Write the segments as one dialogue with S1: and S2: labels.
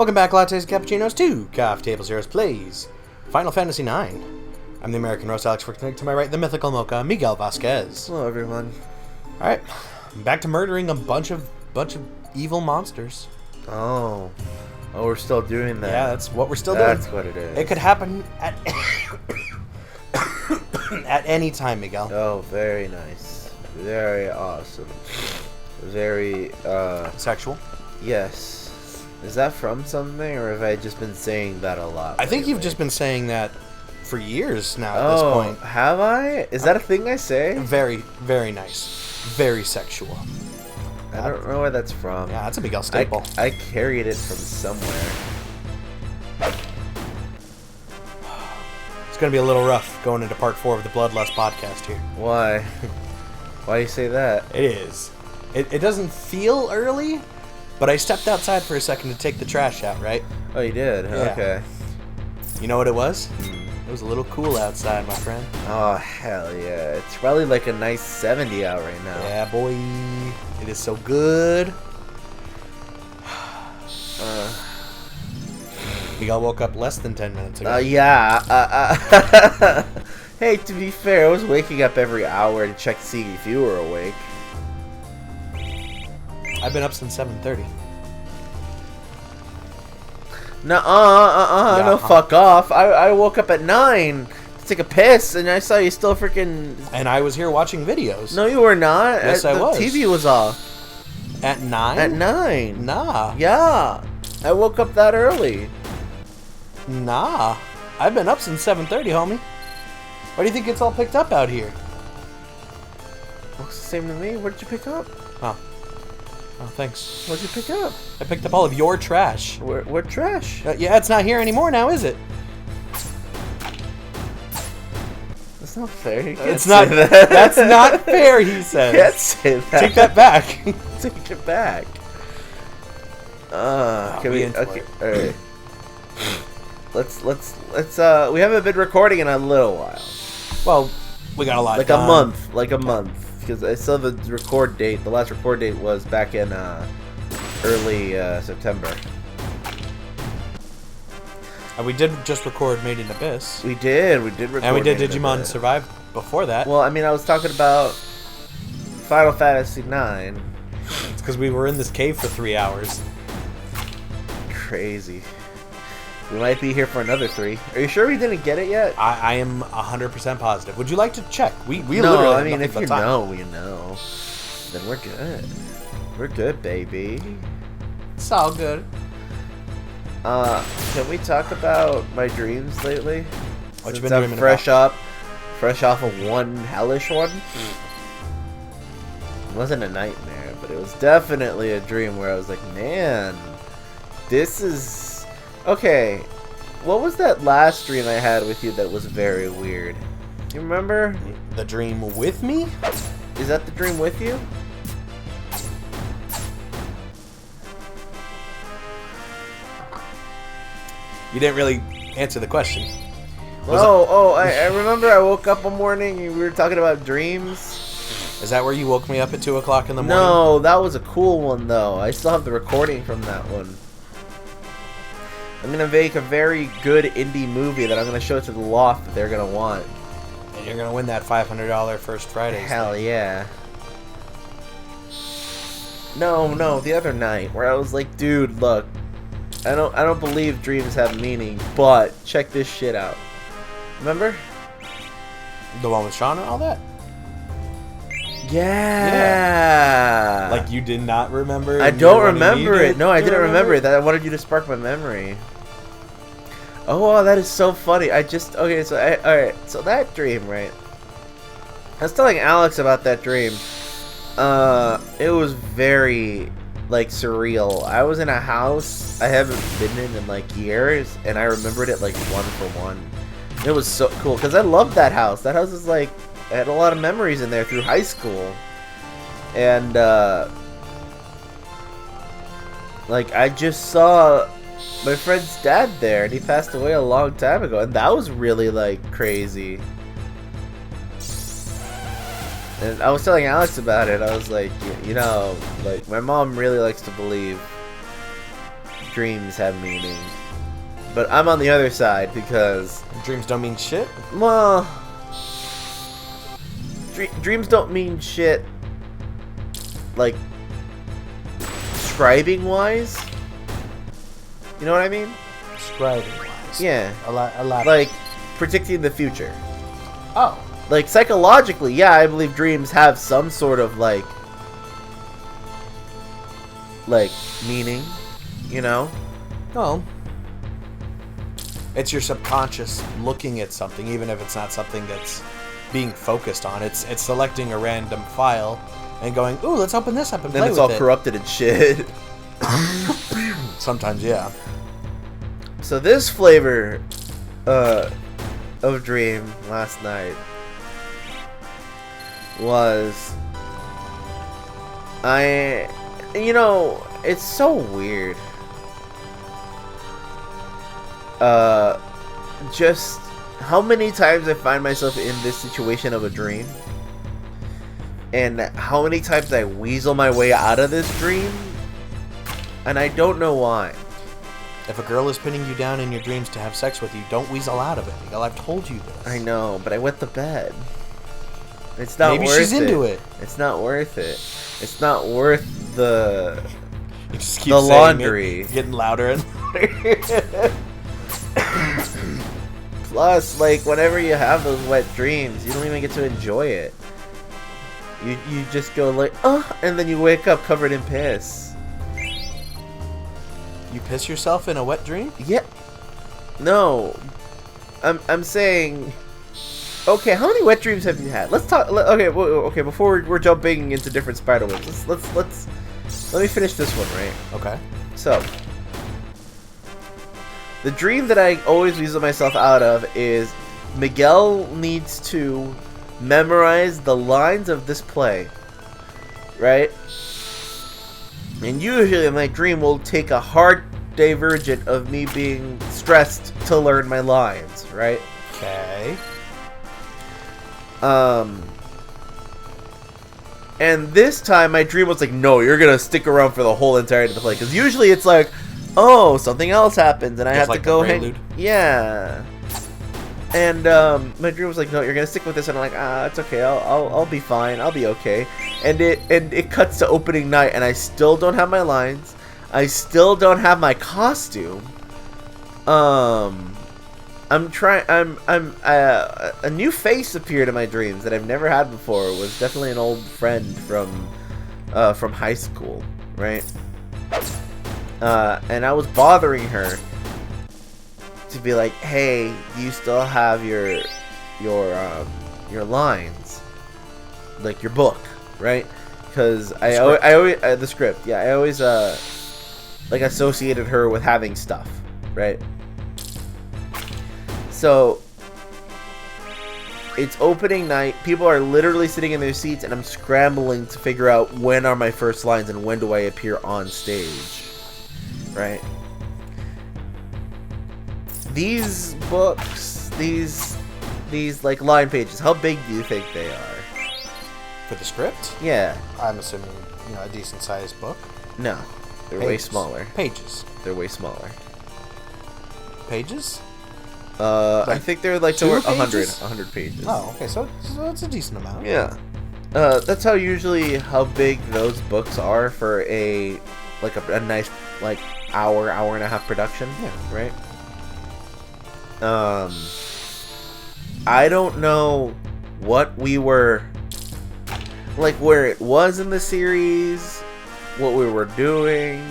S1: Welcome back, lattes and cappuccinos, to Coffee Table Zero's Plays Final Fantasy IX. I'm the American Roast Alex Fricknick. To my right, the mythical mocha, Miguel Vasquez.
S2: Hello, everyone.
S1: Alright, back to murdering a bunch of evil monsters.
S2: Oh, we're still doing that.
S1: Yeah, that's what we're still doing.
S2: That's what it is.
S1: It could happen at at any time, Miguel.
S2: Oh, very nice. Very awesome. Very,
S1: Sexual?
S2: Yes. Is that from something, or have I just been saying that a lot?
S1: I think you've just been saying that for years now at this
S2: Oh,
S1: point.
S2: have I? Is that a thing I say?
S1: Very, very nice. Very sexual.
S2: I don't know where that's from.
S1: Yeah, that's a Miguel staple.
S2: I carried it from somewhere.
S1: It's going to be a little rough going into part 4 of the Bloodlust podcast here.
S2: Why? Why do you say that?
S1: It is. It doesn't feel early, but I stepped outside for a second to take the trash out, right?
S2: Oh, you did?
S1: Yeah.
S2: Okay.
S1: You know what it was? It was a little cool outside, my friend.
S2: Oh, hell yeah. It's probably like a nice 70 out right now.
S1: Yeah, boy. It is so good. Miguel woke up less than 10 minutes ago.
S2: Yeah. Hey, to be fair, I was waking up every hour to check to see if you were awake.
S1: I've been up since 7:30.
S2: No, fuck off. I woke up at 9 to take a piss, and I saw you still freaking...
S1: And I was here watching videos.
S2: No, you were not.
S1: Yes, I was.
S2: The TV was off.
S1: At 9?
S2: At 9.
S1: Nah.
S2: Yeah. I woke up that early.
S1: Nah. I've been up since 7:30, homie. Why do you think it's all picked up out here?
S2: Looks the same to me. What did you pick up?
S1: Oh, thanks.
S2: What did you pick up?
S1: I picked up all of your trash.
S2: What trash?
S1: Yeah, it's not here anymore now, is it?
S2: That's not fair. You can't
S1: It's
S2: say
S1: not.
S2: that.
S1: That's not fair, he says.
S2: You can't say that.
S1: Take that back.
S2: Take it back. Can we? Okay. All right. Let's. We haven't been recording in a little while.
S1: Well, we got a lot.
S2: Like
S1: done.
S2: a month. Because I still have the record date. The last record date was back in early September.
S1: And we did just record Made in Abyss.
S2: We did record.
S1: And we did
S2: Made in
S1: Digimon
S2: Abyss.
S1: Survive before that.
S2: Well, I mean, I was talking about Final Fantasy IX.
S1: It's because we were in this cave for 3 hours.
S2: Crazy. We might be here for another 3. Are you sure we didn't get it yet?
S1: I am 100% positive. Would you like to check? We
S2: No,
S1: literally
S2: I mean,
S1: have
S2: if
S1: nothing
S2: you
S1: but time.
S2: know, you know. Then we're good. We're good, baby.
S1: It's all good.
S2: Can we talk about my dreams lately?
S1: What you
S2: Since
S1: been
S2: I'm
S1: dreaming
S2: fresh
S1: about?
S2: fresh off of one hellish one. It wasn't a nightmare, but it was definitely a dream where I was like, man, this is... Okay, what was that last dream I had with you that was very weird? You remember?
S1: The dream with me?
S2: Is that the dream with you?
S1: You didn't really answer the question.
S2: I remember I woke up one morning and we were talking about dreams.
S1: Is that where you woke me up at 2 o'clock in the morning?
S2: No, that was a cool one though. I still have the recording from that one. I'm gonna make a very good indie movie that I'm gonna show to the loft that they're gonna want.
S1: And you're gonna win that $500 First Friday.
S2: Hell yeah. No, the other night where I was like, dude, look, I don't believe dreams have meaning, but check this shit out. Remember?
S1: The one with Sean and all that?
S2: Yeah.
S1: Like you did not remember?
S2: I don't remember it. No, I didn't remember it. I wanted you to spark my memory. Oh, wow, that is so funny. Okay, so alright, so that dream, right? I was telling Alex about that dream. It was very, like, surreal. I was in a house I haven't been in like years, and I remembered it like one for one. It was so cool because I loved that house. That house is like, I had a lot of memories in there through high school, and like I just saw my friend's dad there, and he passed away a long time ago, and that was really like crazy. And I was telling Alex about it. I was like, you know, like my mom really likes to believe dreams have meaning. But I'm on the other side because...
S1: Dreams don't mean shit?
S2: Well... dreams don't mean shit, like, scribing-wise. You know what I mean?
S1: Scribing-wise?
S2: Yeah.
S1: Elaborate.
S2: Like, predicting the future.
S1: Oh.
S2: Like, psychologically, yeah, I believe dreams have some sort of, like, meaning, you know?
S1: Well, it's your subconscious looking at something, even if it's not something that's being focused on. It's selecting a random file and going, ooh, let's open this up and play with it.
S2: Then it's all corrupted and shit.
S1: Sometimes, yeah.
S2: So this flavor of dream last night was... You know, it's so weird. Just how many times I find myself in this situation of a dream, and how many times I weasel my way out of this dream, and I don't know why.
S1: If a girl is pinning you down in your dreams to have sex with you, don't weasel out of it, Miguel. I've told you this.
S2: I know, but I wet the bed. It's not worth it.
S1: Maybe she's into it.
S2: It's not worth it. It's not worth the...
S1: You just keep
S2: the
S1: saying
S2: laundry.
S1: It, getting louder and louder.
S2: Plus, like, whenever you have those wet dreams, you don't even get to enjoy it. You just go like, oh, and then you wake up covered in piss.
S1: You piss yourself in a wet dream?
S2: Yeah. No. I'm saying... Okay, how many wet dreams have you had? Let's talk... Okay, before we're jumping into different spider webs, let me finish this one, right?
S1: Okay.
S2: So... The dream that I always weasel myself out of is Miguel needs to memorize the lines of this play, right? And usually my dream will take a hard divergent of me being stressed to learn my lines, right?
S1: Okay.
S2: And this time my dream was like, no, you're gonna stick around for the whole entirety of the play, because usually it's like, oh, something else happens, and I have
S1: like
S2: to go
S1: hang.
S2: Yeah. And my dream was like, no, you're gonna stick with this, and I'm like, it's okay, I'll be fine, I'll be okay. And it cuts to opening night, and I still don't have my lines. I still don't have my costume. A new face appeared in my dreams that I've never had before. It was definitely an old friend from high school, right? And I was bothering her to be like, hey, do you still have your lines, like your book, right? Because I always the script, yeah, I always like associated her with having stuff, right? So it's opening night, people are literally sitting in their seats, and I'm scrambling to figure out when are my first lines and when do I appear on stage, right? These books, these like line pages, how big do you think they are?
S1: For the script?
S2: Yeah.
S1: I'm assuming, a decent sized book.
S2: No. They're way smaller.
S1: Pages.
S2: They're way smaller.
S1: Pages?
S2: I think they're like 100 pages.
S1: Oh, okay, so it's a decent amount.
S2: Yeah. That's how big those books are for a nice hour and a half production.
S1: Yeah.
S2: Right? I don't know what we were where it was in the series, what we were doing,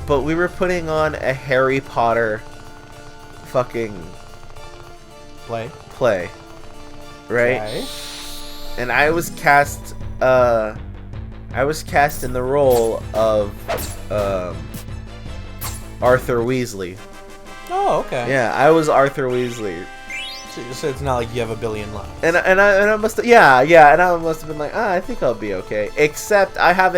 S2: but we were putting on a Harry Potter fucking
S1: play,
S2: right?
S1: Okay.
S2: And I was cast in the role of Arthur Weasley.
S1: Oh, okay.
S2: Yeah, I was Arthur Weasley.
S1: So it's not like you have a billion lines.
S2: And I must have, and I must have been like, I think I'll be okay. Except I have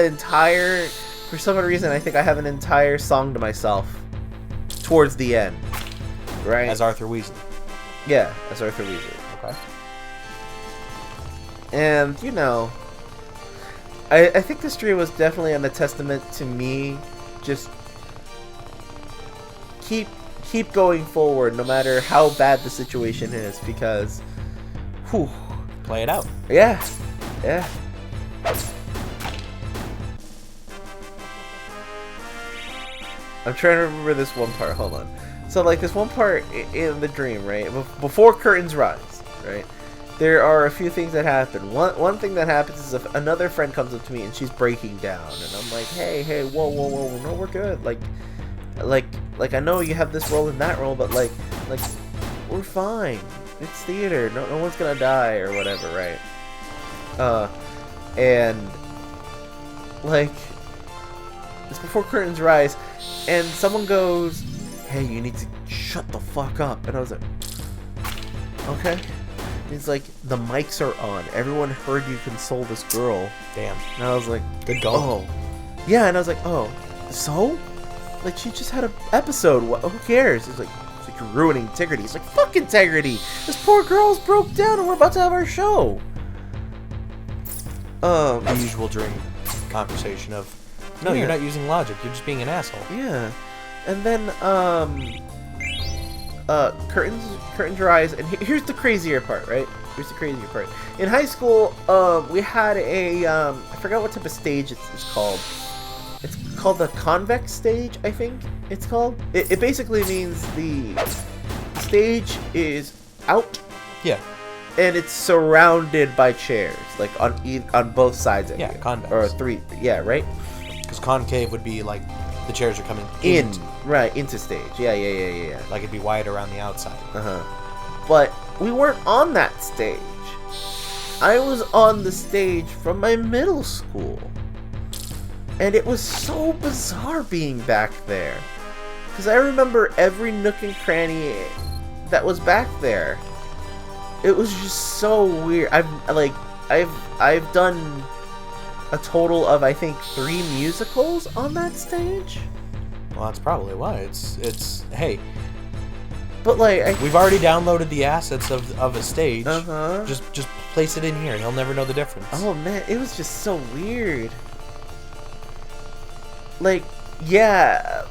S2: for some reason, I think I have an entire song to myself towards the end, right?
S1: As Arthur Weasley.
S2: Yeah, as Arthur Weasley.
S1: Okay.
S2: And I think this dream was definitely a testament to me just keep going forward no matter how bad the situation is, because whew,
S1: Play it out.
S2: yeah. I'm trying to remember this one part. Hold on. So, like, this one part in the dream, right? Before curtains rise, right? There are a few things that happen. One thing that happens is if another friend comes up to me and she's breaking down, and I'm like, hey, whoa, no, we're good. Like, I know you have this role and that role, but like, we're fine. It's theater. No one's gonna die or whatever, right? And like, it's before curtains rise, and someone goes, hey, you need to shut the fuck up. And I was like, okay. He's like, the mics are on. Everyone heard you console this girl.
S1: Damn.
S2: And I was like,
S1: Good going.
S2: oh. Yeah, and I was like, oh, so? Like, she just had an episode. Who cares? He's like, you're ruining integrity. He's like, fuck integrity. This poor girl's broke down and we're about to have our show.
S1: The usual dream conversation of, no,
S2: Yeah.
S1: you're not using logic. You're just being an asshole.
S2: Yeah. And then, curtains rise, and here's the crazier part, right? Here's the crazier part. In high school, we had a, I forgot what type of stage it's called. It's called the convex stage, I think it's called. It basically means the stage is out.
S1: Yeah.
S2: And it's surrounded by chairs, like on both sides of
S1: Yeah,
S2: it.
S1: convex.
S2: Or three, yeah, right?
S1: Because concave would be like the chairs are coming
S2: Right, into stage. Yeah.
S1: Like it'd be wide around the outside.
S2: But we weren't on that stage. I was on the stage from my middle school. And it was so bizarre being back there. Because I remember every nook and cranny that was back there. It was just so weird. I've done a total of, I think, 3 musicals on that stage.
S1: Well, that's probably why. It's hey,
S2: But like,
S1: we've already downloaded the assets of a stage.
S2: Uh-huh.
S1: Just place it in here. He'll never know the difference.
S2: oh man, it was just so weird. Like, yeah,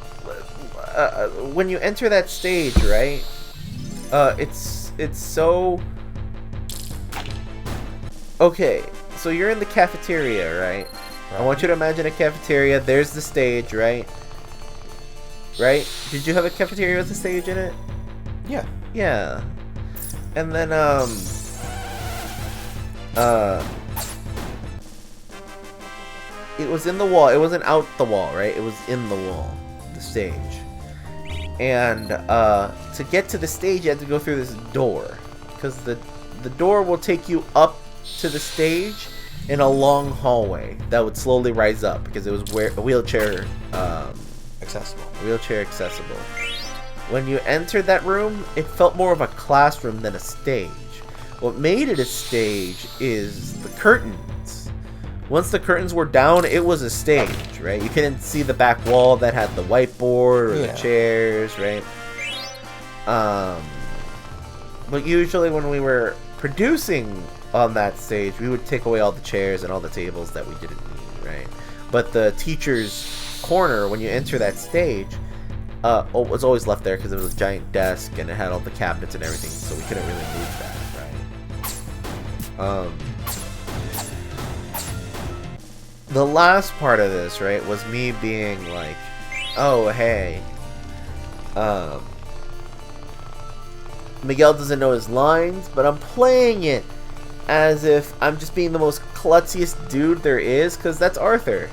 S2: when you enter that stage, right? It's so. Okay, so you're in the cafeteria, right? I want you to imagine a cafeteria. There's the stage, right? Right? Did you have a cafeteria with a stage in it?
S1: Yeah.
S2: Yeah. And then, it was in the wall. It wasn't out the wall, right? It was in the wall, the stage. And, to get to the stage, you had to go through this door. Because the door will take you up to the stage in a long hallway that would slowly rise up because it was wheelchair accessible. When you entered that room, it felt more of a classroom than a stage. What made it a stage is the curtains. Once the curtains were down, it was a stage, right? You couldn't see the back wall that had the whiteboard or the chairs, right? But usually when we were producing on that stage, we would take away all the chairs and all the tables that we didn't need, right? But the teacher's corner, when you enter that stage, was always left there because it was a giant desk and it had all the cabinets and everything, so we couldn't really move that, right? The last part of this, right, was me being like, oh, hey, Miguel doesn't know his lines, but I'm playing it as if I'm just being the most klutziest dude there is, because that's Arthur,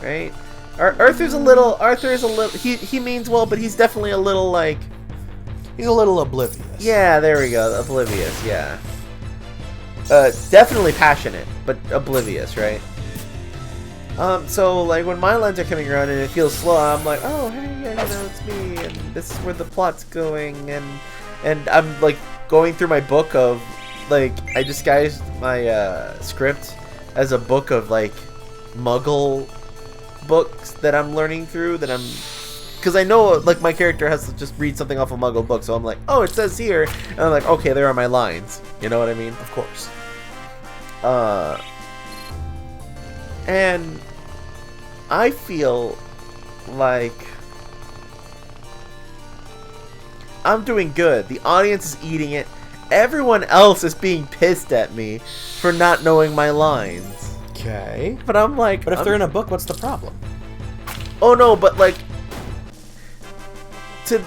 S2: right? Arthur is a little, he means well, but he's definitely a little, like...
S1: He's a little oblivious.
S2: Yeah, there we go, oblivious, yeah. Definitely passionate, but oblivious, right? So, like, when my lines are coming around and it feels slow, I'm like, oh, hey, yeah, it's me, and this is where the plot's going, and I'm, like, going through my book of, like, I disguised my, script as a book of, like, Muggle books that I'm learning through, because I know, like, my character has to just read something off a Muggle book, so I'm like, oh, it says here, and I'm like, okay, there are my lines, you know what I mean?
S1: Of course.
S2: And I feel like I'm doing good. The audience is eating it. Everyone else is being pissed at me for not knowing my lines.
S1: Okay.
S2: But I'm like...
S1: But if they're in a book, what's the problem?
S2: Oh, no, but, like... To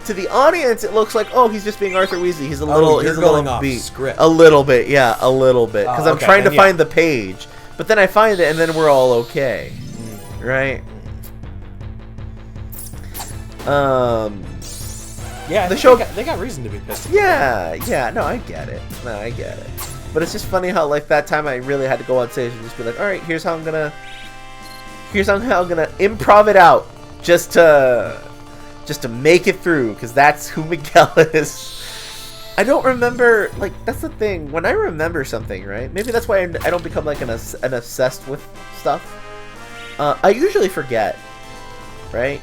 S2: the audience, it looks like, oh, he's just being Arthur Weasley. He's a little...
S1: You're
S2: he's a
S1: going
S2: little
S1: off
S2: beat.
S1: script.
S2: A little bit, yeah, a little bit. Because I'm trying to find the page. But then I find it, and then we're all okay. Right?
S1: Yeah,
S2: the show
S1: they got reason to be pissed.
S2: Yeah, no, I get it. But it's just funny how like that time I really had to go on stage and just be like, all right, here's how I'm gonna improv it out just to make it through, because that's who Miguel is. I don't remember, like, that's the thing. When I remember something, right? Maybe that's why I don't become like an obsessed with stuff. I usually forget, right?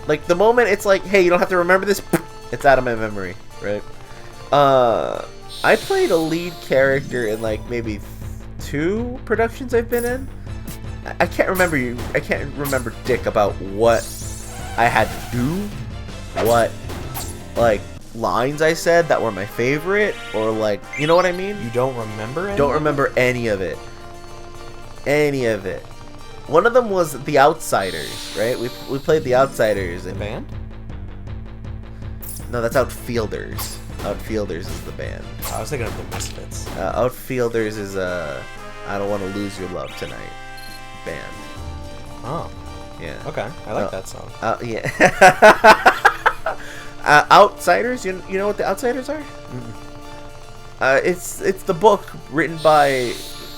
S2: Like the moment it's like, hey, you don't have to remember this. It's out of my memory, right? I played a lead character in like maybe 2 productions I've been in. I can't remember dick about what I had to do, what like lines I said that were my favorite, or like, you know what I mean?
S1: You don't remember any?
S2: Don't remember any of it. Any of it. One of them was The Outsiders, right? We played The Outsiders.
S1: The band?
S2: No, that's Outfielders. Outfielders is the band.
S1: I was thinking of the Misfits.
S2: Outfielders is I Don't Want to Lose Your Love Tonight band.
S1: Oh.
S2: Yeah.
S1: Okay. I like that song.
S2: Yeah. Outsiders? You know what The Outsiders are? Mm-mm. It's the book written by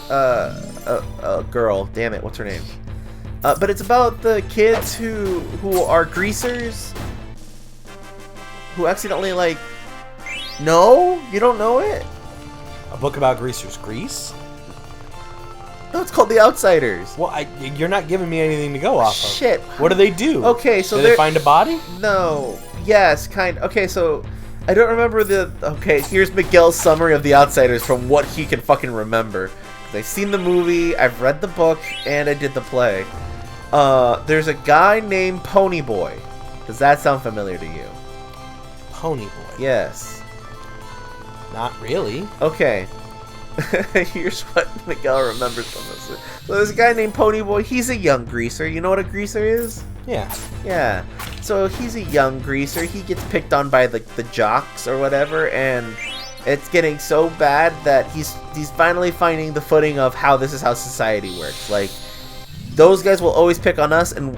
S2: a girl. Damn it, what's her name? But it's about the kids who are greasers, who accidentally like... No? You don't know it?
S1: A book about greasers. Grease?
S2: No, it's called The Outsiders.
S1: Well, you're not giving me anything to go off of.
S2: Shit.
S1: What do they do?
S2: Okay, so
S1: do they find a body?
S2: No. Yes, kind of. Okay, so I don't remember the... Okay, here's Miguel's summary of The Outsiders from what he can fucking remember. I've seen the movie, I've read the book, and I did the play. There's a guy named Ponyboy. Does that sound familiar to you?
S1: Ponyboy?
S2: Yes.
S1: Not really.
S2: Okay. Here's what Miguel remembers from this. So there's a guy named Ponyboy. He's a young greaser. You know what a greaser is?
S1: Yeah.
S2: Yeah. So he's a young greaser. He gets picked on by the jocks or whatever, and it's getting so bad that he's finally finding the footing of how this is how society works. Like, those guys will always pick on us, and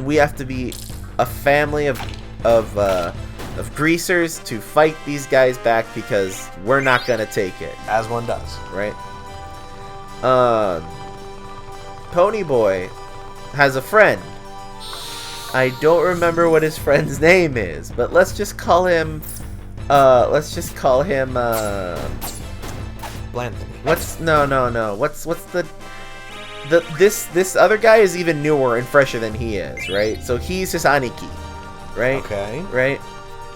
S2: we have to be a family of greasers to fight these guys back, because we're not gonna take it.
S1: As one does.
S2: Right? Ponyboy has a friend. I don't remember what his friend's name is, but let's just call him
S1: Blanthony.
S2: No. What's this other guy is even newer and fresher than he is, right? So he's his Aniki, right?
S1: Okay.
S2: Right?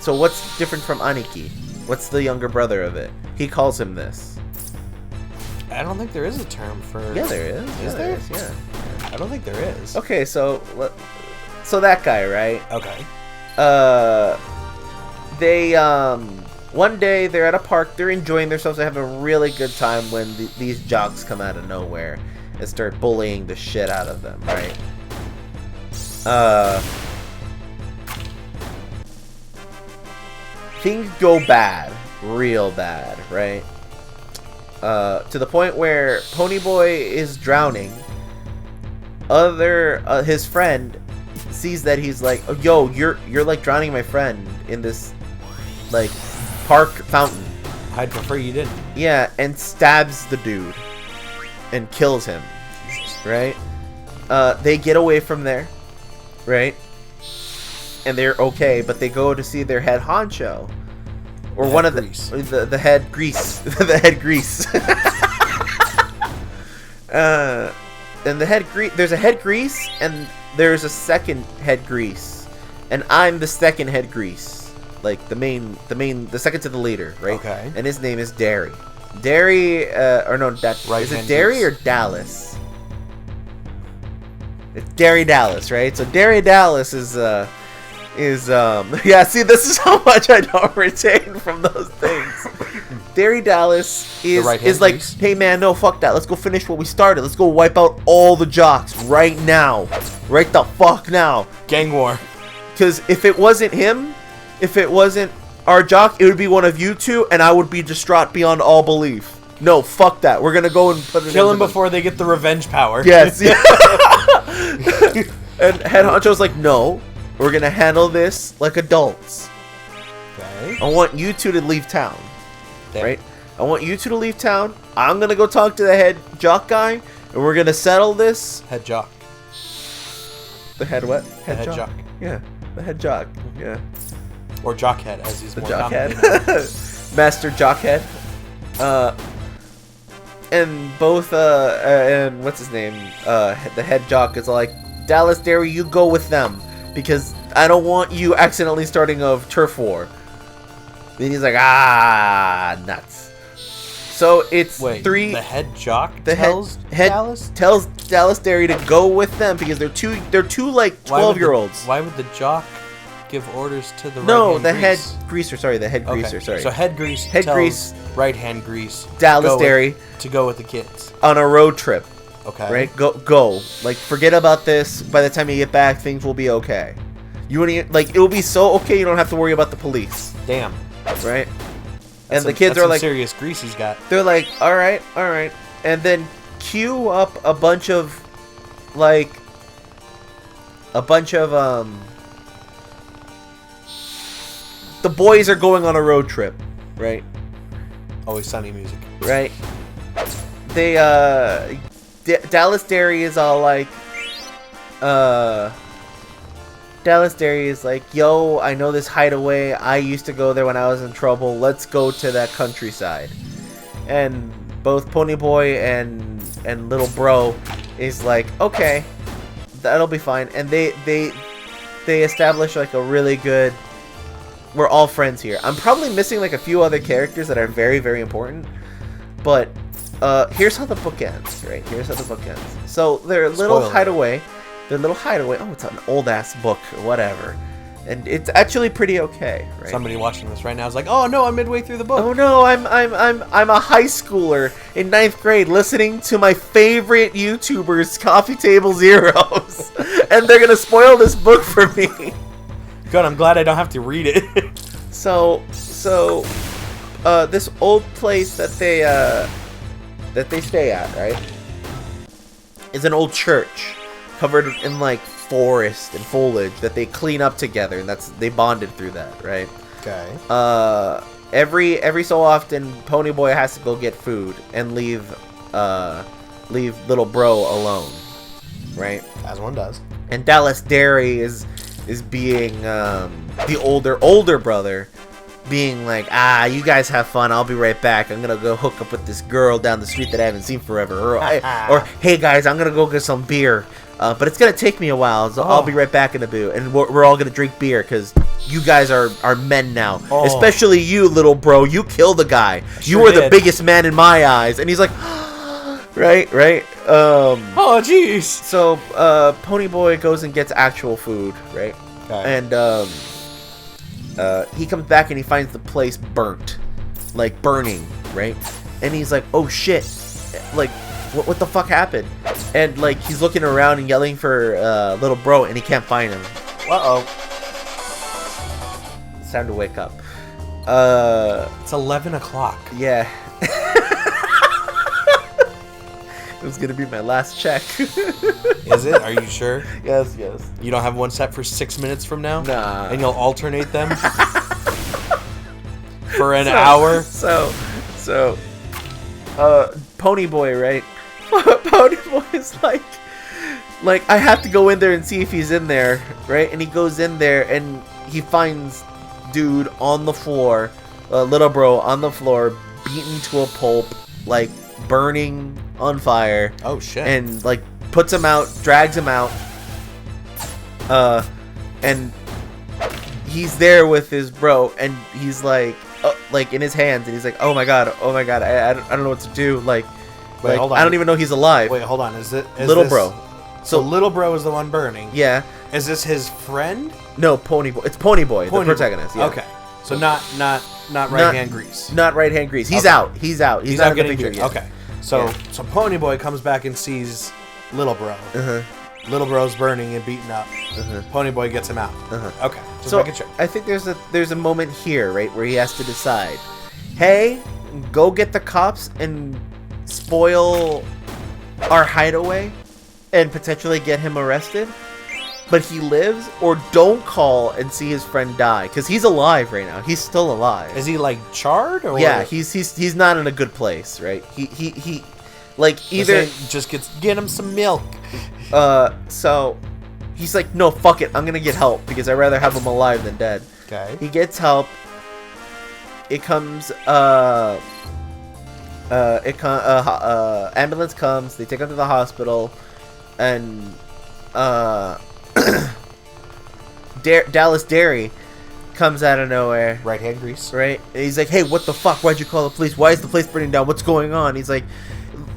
S2: So what's different from Aniki? What's the younger brother of it? He calls him this.
S1: I don't think there is a term for...
S2: Yeah, there is.
S1: Is there?
S2: Yeah.
S1: I don't think there is.
S2: Okay, so that guy, right?
S1: Okay.
S2: They one day they're at a park, they're enjoying themselves, they have a really good time when these jocks come out of nowhere and start bullying the shit out of them, right? Things go bad, real bad, right? To the point where Ponyboy is drowning. His friend sees that, he's like, oh, yo, you're like drowning my friend in this like park fountain.
S1: I'd prefer you didn't.
S2: Yeah, and stabs the dude and kills him. Right? They get away from there, right? And they're okay, but they go to see their head honcho, or one of the head grease, the head grease. And the head grease. There's a head grease, and there's a second head grease, and I'm the second head grease, like the second to the leader, right?
S1: Okay.
S2: And his name is Derry. Derry, or no, is it Derry or Dallas? It's Derry Dallas, right? So Derry Dallas is is yeah. See, this is how much I don't retain from those things. Derry Dallas is like,
S1: grease.
S2: hey man, no, fuck that. Let's go finish what we started. Let's go wipe out all the jocks right now, right the fuck now.
S1: Gang war.
S2: Because if it wasn't him, if it wasn't our jock, it would be one of you two, and I would be distraught beyond all belief. No, fuck that. We're gonna go and put it
S1: Kill him before they get the revenge power.
S2: Yes, yeah. And Head Honcho's like, no, we're gonna handle this like adults.
S1: Okay.
S2: I want you two to leave town.
S1: Damn.
S2: Right? I want you two to leave town. I'm gonna go talk to the head jock guy, and we're gonna settle this.
S1: Head jock.
S2: The head what?
S1: Head jock.
S2: Yeah, the head jock. Yeah.
S1: Or jockhead, as he's
S2: The
S1: more
S2: jockhead.
S1: commonly known.
S2: Master Jockhead. And both and what's his name? The head jock is like, Dallas, Derry, you go with them because I don't want you accidentally starting a turf war. Then he's like, nuts. So it's
S1: Wait,
S2: three.
S1: the head jock
S2: The
S1: tells
S2: head
S1: Dallas?
S2: tells Dallas Derry to go with them because they're two like
S1: Why would
S2: 12-year-olds.
S1: Why would the jock give orders to the
S2: No,
S1: right-hand
S2: the head
S1: grease?
S2: greaser. Sorry, the head
S1: Okay,
S2: greaser. Sorry.
S1: So head grease
S2: Head
S1: tells
S2: grease.
S1: right-hand grease
S2: Dallas
S1: go with-
S2: Derry
S1: to go with the kids.
S2: on a road trip.
S1: Okay.
S2: Right? Go. Like, forget about this. By the time you get back, things will be okay. You wouldn't like it will be so okay you don't have to worry about the police,
S1: Damn.
S2: right?
S1: That's
S2: And the kids
S1: that's
S2: are
S1: some
S2: like,
S1: serious grease he's got.
S2: they're like, all right, and then cue up a bunch of the boys are going on a road trip, right?
S1: Always sunny music.
S2: Right? They Dallas Derry is all like Dallas Derry is like, yo, I know this hideaway. I used to go there when I was in trouble. Let's go to that countryside. And both Ponyboy and Little Bro is like, okay, that'll be fine. And they establish like a really good, we're all friends here. I'm probably missing like a few other characters that are very, very important. But here's how the book ends, right? Here's how the book ends. So their little
S1: Spoiler.
S2: hideaway. Oh, it's an old ass book, whatever. And it's actually pretty okay, right?
S1: Somebody watching this right now is like, "Oh no, I'm midway through the book."
S2: Oh no, I'm a high schooler in 9th grade listening to my favorite YouTubers, Coffee Table Zeros, and they're gonna spoil this book for me.
S1: Good, I'm glad I don't have to read it.
S2: So this old place that they stay at, right, is an old church covered in like forest and foliage that they clean up together, and they bonded through that, right?
S1: Okay.
S2: Every so often, Ponyboy has to go get food and leave Little Bro alone, right?
S1: As one does.
S2: And Dallas Derry is being the older brother, being like, you guys have fun. I'll be right back. I'm gonna go hook up with this girl down the street that I haven't seen forever. Or hey guys, I'm gonna go get some beer. But it's gonna take me a while, so I'll be right back in a bit. And we're all gonna drink beer because you guys are men now.
S1: Oh.
S2: Especially you, Little Bro. You killed the guy. You
S1: Sure
S2: were the
S1: did.
S2: biggest man in my eyes. And he's like, right.
S1: Oh jeez.
S2: So Ponyboy goes and gets actual food, right?
S1: Okay.
S2: And he comes back and he finds the place burnt, like burning, right? And he's like, oh shit, like what the fuck happened? And like he's looking around and yelling for Little Bro, and he can't find him. It's time to wake up.
S1: It's 11 o'clock.
S2: Yeah. It was gonna be my last check.
S1: Is it? Are you sure?
S2: Yes.
S1: You don't have one set for 6 minutes from now?
S2: Nah.
S1: And you'll alternate them? For an hour?
S2: So, Ponyboy, right? Ponyboy's like, I have to go in there and see if he's in there, right? And he goes in there and he finds dude on the floor, Little Bro on the floor, beaten to a pulp, like burning on fire.
S1: Oh shit.
S2: And like puts him out, drags him out, and he's there with his bro, and he's like in his hands, and he's like, oh my god, I don't know what to do, like,
S1: hold on.
S2: I don't even know he's alive.
S1: Wait, hold on. Is
S2: Little Bro.
S1: So Little Bro is the one burning.
S2: Yeah.
S1: Is this his friend?
S2: No, Ponyboy. It's Ponyboy, the protagonist. Yeah.
S1: Okay. So not right hand grease.
S2: Not right hand grease. He's
S1: Okay.
S2: out. He's out. He's not in the
S1: getting
S2: picture
S1: grease.
S2: yet.
S1: Okay. So Ponyboy comes back and sees Little Bro.
S2: Uh-huh.
S1: Little Bro's burning and beaten up.
S2: Uh-huh.
S1: Ponyboy gets him out.
S2: Uh-huh.
S1: Okay. Just
S2: So
S1: making sure.
S2: I think there's a moment here, right, where he has to decide, hey, go get the cops and spoil our hideaway and potentially get him arrested, but he lives, or don't call and see his friend die, because he's alive right now. He's still alive.
S1: Is he like charred or?
S2: Yeah, he's not in a good place, right? He like either
S1: just get him some milk.
S2: So he's like, no, fuck it, I'm gonna get help because I'd rather have him alive than dead.
S1: Okay.
S2: He gets help. It comes ambulance comes, they take him to the hospital, and Dallas Dairy comes out of nowhere.
S1: Right hand grease.
S2: Right? And he's like, hey, what the fuck? Why'd you call the police? Why is the place burning down? What's going on? He's like,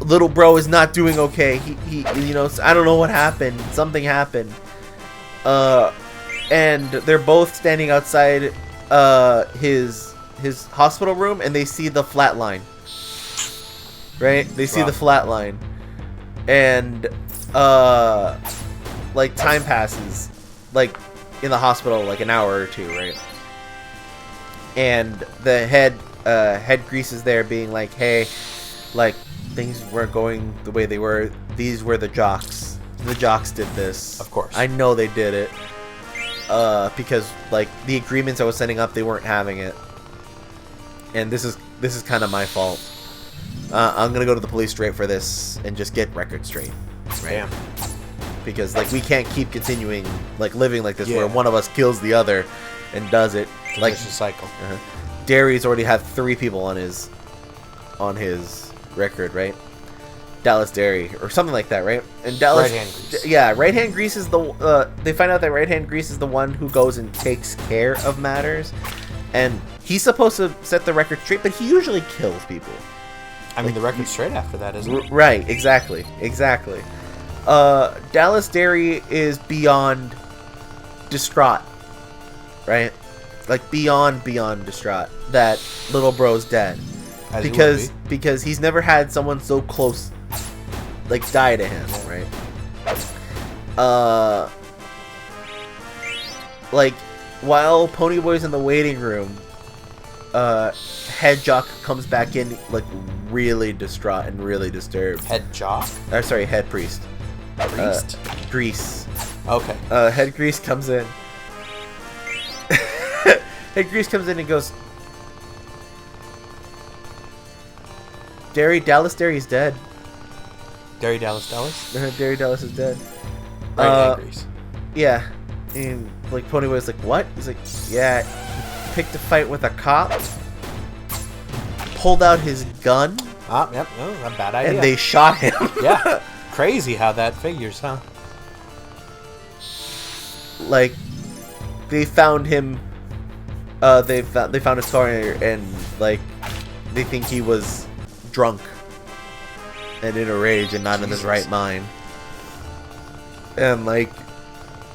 S2: Little Bro is not doing okay. He you know, I don't know what happened. Something happened. And they're both standing outside his hospital room, and they see the flat line. Right? They see the flat line. And like time passes, like in the hospital, like an hour or two, right? And the head grease is there being like, hey, like, things weren't going the way they were. These were the jocks. The jocks did this.
S1: Of course.
S2: I know they did it. Because like the agreements I was setting up, they weren't having it. And this is kind of my fault. I'm gonna go to the police straight for this and just get record straight. Right?
S1: Damn.
S2: Because like we can't keep continuing like living like this, where one of us kills the other and does it. Like
S1: vicious cycle.
S2: Dairy's already had 3 people on his record, right? Dallas Dairy or something like that, right? And Dallas,
S1: right hand grease.
S2: Yeah, right hand grease is the. They find out that right hand grease is the one who goes and takes care of matters, and he's supposed to set the record straight, but he usually kills people.
S1: I mean, the record's straight after that, isn't it?
S2: Right, exactly. Dallas Dairy is beyond distraught, right? Like beyond distraught that Little Bro's dead. Because he's never had someone so close like die to him, right? Like while Ponyboy's in the waiting room, Head Jock comes back in like really distraught and really disturbed.
S1: Head Jock?
S2: Sorry, Head Priest.
S1: Priest?
S2: Grease.
S1: Okay.
S2: Head Grease comes in. Head Grease comes in and goes, Dallas Dairy's dead.
S1: Dallas?
S2: Dairy Dallas is dead.
S1: Right hand grease.
S2: Yeah. And like Ponyboy's like, what? He's like, yeah, he picked a fight with a cop, pulled out his gun,
S1: Yep. Oh, a bad idea.
S2: and they shot him.
S1: Yeah. Crazy how that figures, huh?
S2: Like, they found him. They found his car, and like, they think he was drunk and in a rage and not in his right mind. And like,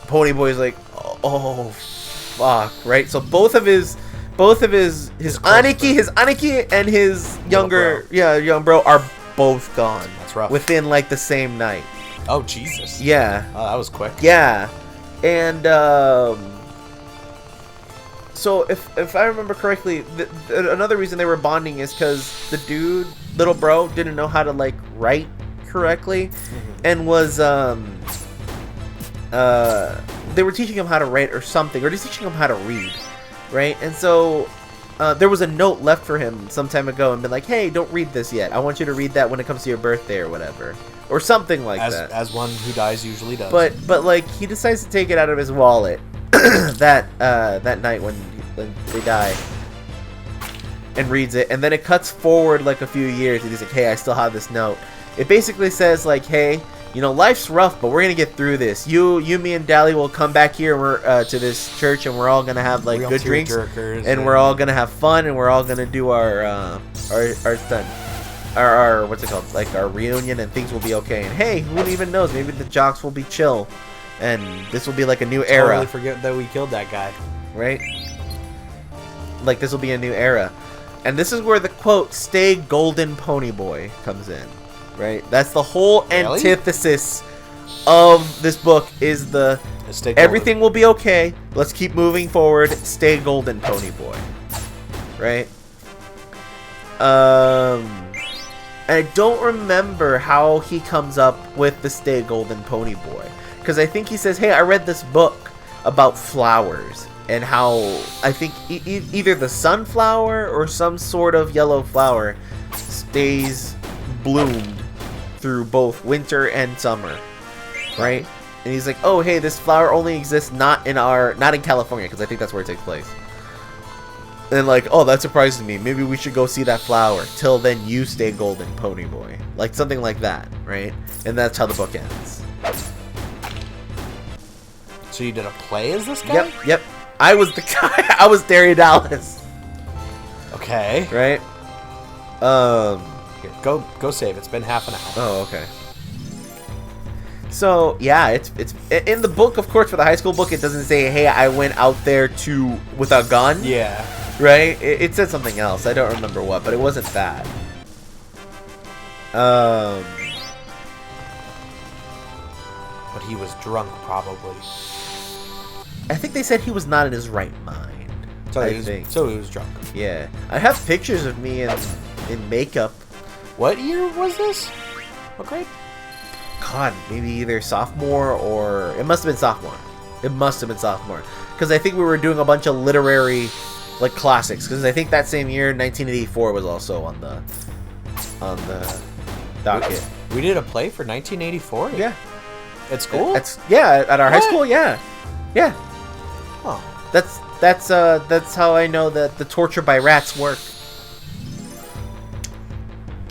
S2: Ponyboy's like, oh fuck, right? So both of his Aniki and his young bro are both gone.
S1: That's rough.
S2: Within like the same night.
S1: Oh Jesus.
S2: Yeah.
S1: Oh, that was quick.
S2: Yeah. And so if I remember correctly, another reason they were bonding is because the dude, Little Bro, didn't know how to like write correctly, and was they were teaching him how to write or something, or just teaching him how to read, right? And so there was a note left for him some time ago and been like, hey, don't read this yet. I want you to read that when it comes to your birthday or whatever, or something like that.
S1: As one who dies usually does.
S2: But like he decides to take it out of his wallet that night when they die, and reads it, and then it cuts forward like a few years, and he's like, hey, I still have this note. It basically says like, hey, you know, life's rough, but we're gonna get through this. You, me, and Dally will come back here. We're to this church, and we're all gonna have like good drinks, and we're all gonna have fun, and we're all gonna do our what's it called, like our reunion, and things will be okay. And hey, who even knows? Maybe the jocks will be chill, and this will be like a new
S1: Totally
S2: era,
S1: forget that we killed that guy.
S2: right? Like this will be a new era, and this is where the quote "Stay golden, Ponyboy" comes in, right? That's the whole
S1: Really?
S2: antithesis of this book. Is the
S1: Stay golden.
S2: everything will be okay. Let's keep moving forward. Stay golden, Ponyboy, right? I don't remember how he comes up with the Stay Golden Ponyboy, because I think he says, "Hey, I read this book about flowers and how I think either the sunflower or some sort of yellow flower stays bloomed through both winter and summer, right?" And he's like, "Oh, hey, this flower only exists not in California, because I think that's where it takes place." And like, "Oh, that surprises me. Maybe we should go see that flower. Till then, you stay golden, Ponyboy." Like something like that, right? And that's how the book ends.
S1: So you did a play as this guy?
S2: Yep. I was the guy. I was Derry Dallas.
S1: Okay.
S2: Right?
S1: Here, go save. It's been half an hour.
S2: Oh, okay. So yeah, it's in the book, of course. For the high school book, it doesn't say, "Hey, I went out there with a gun."
S1: Yeah.
S2: Right? It said something else. I don't remember what, but it wasn't that.
S1: But he was drunk, probably.
S2: I think they said he was not in his right mind.
S1: So
S2: I think.
S1: So he was drunk.
S2: Yeah. I have pictures of me in makeup.
S1: What year was this? What grade?
S2: God, maybe either sophomore or... It must have been sophomore. It must have been sophomore. Because I think we were doing a bunch of literary, like, classics. Because I think that same year, 1984 was also on the docket.
S1: We did a play for 1984?
S2: Yeah.
S1: At school?
S2: At our high school, yeah. Yeah.
S1: Oh.
S2: That's how I know that the torture by rats work.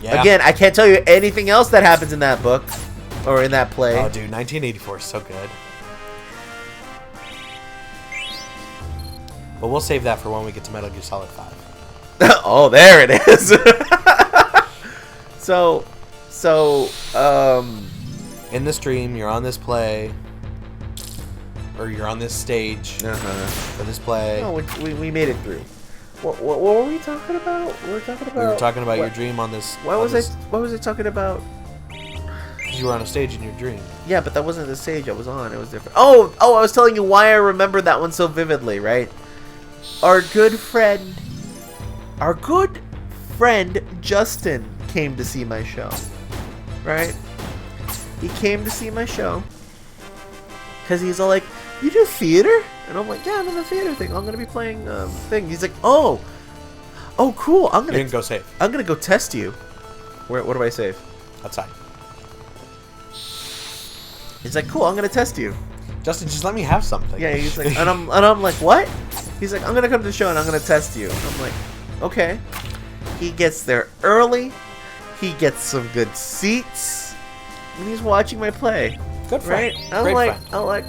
S1: Yeah.
S2: Again, I can't tell you anything else that happens in that book or in that play.
S1: Oh, dude, 1984 is so good. But we'll save that for when we get to Metal Gear Solid 5.
S2: Oh, there it is. So,
S1: in this dream, you're on this play, or you're on this stage for this play.
S2: No, we made it through. What were we talking about? We were talking about
S1: your dream on this.
S2: What was I talking about?
S1: Because you were on a stage in your dream.
S2: Yeah, but that wasn't the stage I was on. It was different. Oh, I was telling you why I remember that one so vividly, right? Our good friend Justin came to see my show, right? He came to see my show because he's all like, "You do theater?" And I'm like, "Yeah, I'm in the theater thing. I'm gonna be playing thing." He's like, "Oh, cool.
S1: You didn't go save.
S2: I'm gonna go test you." What do I save?
S1: Outside.
S2: He's like, "Cool. I'm gonna test you."
S1: Justin, just let me have something.
S2: Yeah, he's like, and I'm like, "What?" He's like, "I'm gonna come to the show and I'm gonna test you." I'm like, "Okay." He gets there early. He gets some good seats, and he's watching my play.
S1: Good friend.
S2: Right?
S1: Great
S2: I'm like,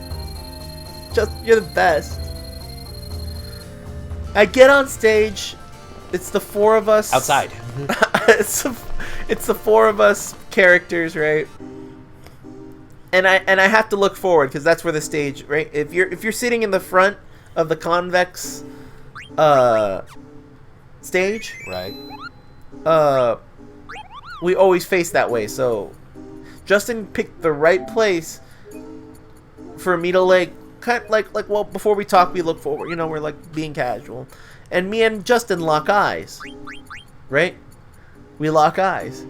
S2: just you're the best. I get on stage. It's the four of us
S1: Outside.
S2: it's the four of us characters, right? And I have to look forward because that's where the stage, right? If you're sitting in the front of the convex stage,
S1: Right.
S2: we always face that way. So Justin picked the right place for me to like well, before we talk, we look forward, we're like being casual, and me and Justin lock eyes, right? We lock eyes,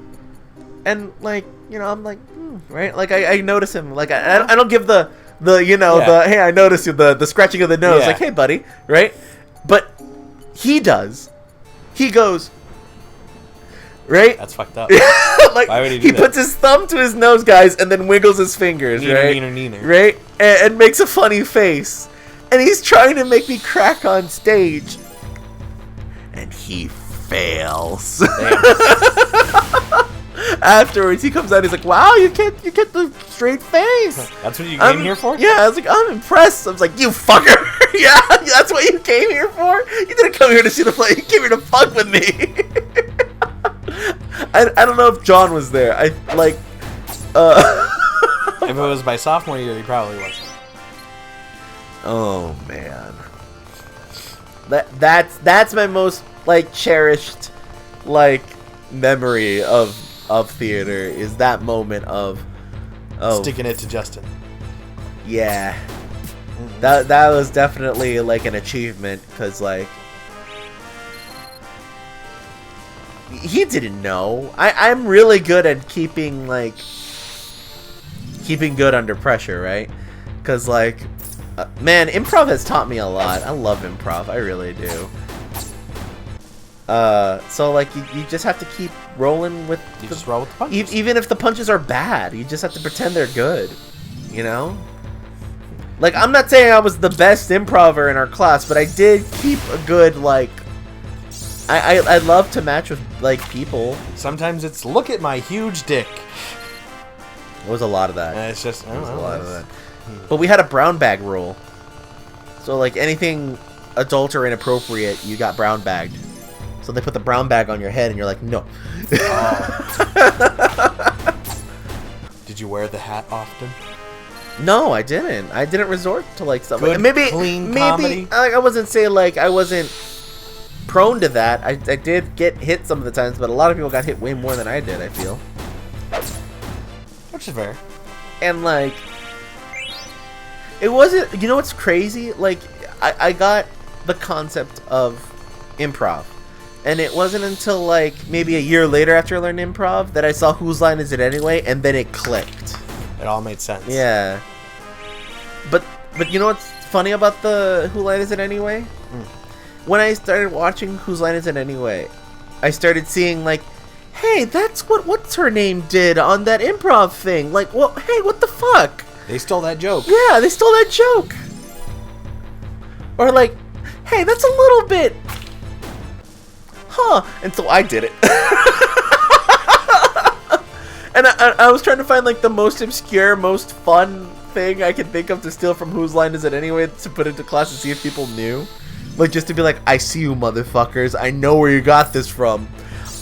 S2: and like, I'm like, right? Like I notice him, like I don't give the hey, I notice you, the scratching of the nose, like, "Hey buddy," right? But he does. He goes, right?
S1: That's fucked up.
S2: Like,
S1: why would he do that?
S2: Puts his thumb to his nose, guys, and then wiggles his fingers, right?
S1: Neener.
S2: Right? And makes a funny face. And he's trying to make me crack on stage. And he fails. Afterwards, he comes out, he's like, "Wow, you get the straight face."
S1: That's what you came here for?
S2: Yeah, I was like, "I'm impressed." I was like, "You fucker." Yeah, that's what you came here for? You didn't come here to see the play. You came here to fuck with me. I don't know if John was there.
S1: If it was my sophomore year, he probably wasn't.
S2: Oh man, that's my most like cherished like memory of theater is that moment of
S1: sticking it to Justin.
S2: Yeah, that was definitely like an achievement because like he didn't know. I'm really good at keeping good under pressure, right? Because like. Man, improv has taught me a lot. I love improv. I really do. So like you just have to keep rolling with.
S1: You just roll with the punches.
S2: Even if the punches are bad, you just have to pretend they're good. You know. Like I'm not saying I was the best improver in our class, but I did keep a good like. I love to match with like people.
S1: Sometimes it's look at my huge dick.
S2: There was a lot of that.
S1: And it's just
S2: there was a lot of that. But we had a brown bag rule. So, like, anything adult or inappropriate, you got brown bagged. So they put the brown bag on your head, and you're like, no.
S1: Oh. Did you wear the hat often?
S2: No, I didn't. I didn't resort to, like, something.
S1: Good,
S2: maybe
S1: comedy?
S2: I wasn't saying, like, I wasn't prone to that. I did get hit some of the times, but a lot of people got hit way more than I did, I feel.
S1: Which is fair.
S2: And, like... It wasn't, you know what's crazy? Like, I got the concept of improv. And it wasn't until, like, maybe a year later after I learned improv that I saw Whose Line Is It Anyway? And then it clicked.
S1: It all made sense.
S2: Yeah. But you know what's funny about the Whose Line Is It Anyway? When I started watching Whose Line Is It Anyway, I started seeing, like, hey, that's what's her name did on that improv thing. Like, well, hey, what the fuck?
S1: They stole that joke.
S2: Yeah, they stole that joke. Or like, hey, that's a little bit... Huh. And so I did it. And I was trying to find like the most obscure, most fun thing I could think of to steal from Whose Line Is It Anyway to put into class and see if people knew. Like just to be like, I see you motherfuckers. I know where you got this from.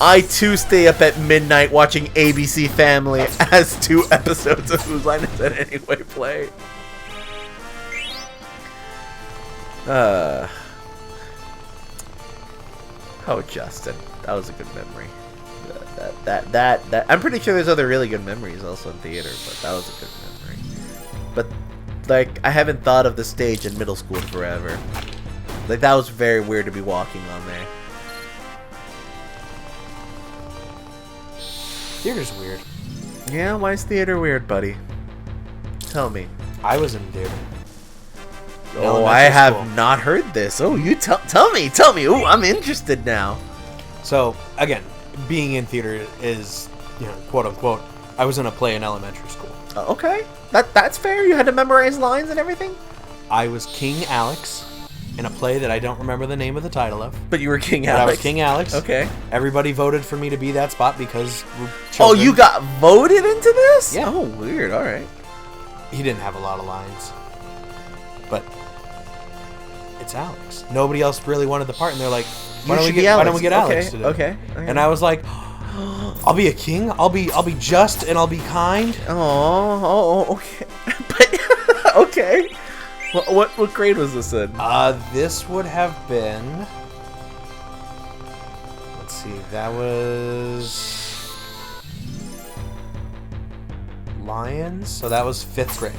S2: I too stay up at midnight watching ABC Family as 2 episodes of Whose Line Is It Anyway play. Oh, Justin, that was a good memory. That I'm pretty sure there's other really good memories also in theater, but that was a good memory. But like, I haven't thought of the stage in middle school in forever. Like that was very weird to be walking on there.
S1: Theater's weird.
S2: Yeah, why is theater weird, buddy? Tell me.
S1: I was in theater.
S2: Oh, I have not heard this. Oh, you tell me. Ooh, I'm interested now.
S1: So, again, being in theater is, you know, quote unquote, I was in a play in elementary school.
S2: Okay. That's fair. You had to memorize lines and everything?
S1: I was King Alex in a play that I don't remember the name of the title of.
S2: But you were King
S1: But
S2: Alex.
S1: I was King Alex.
S2: Okay.
S1: Everybody voted for me to be that spot because we're
S2: Oh,
S1: children.
S2: you got voted into this?
S1: Yeah.
S2: Oh, weird. All right.
S1: He didn't have a lot of lines. But it's Alex. Nobody else really wanted the part, and they're like, why don't we get Alex to do it?
S2: Okay.
S1: And I was like, I'll be a king. I'll be just and I'll be kind.
S2: Oh, okay. But okay. What grade was this in?
S1: This would have been. Let's see. That was Lions. So that was 5th grade,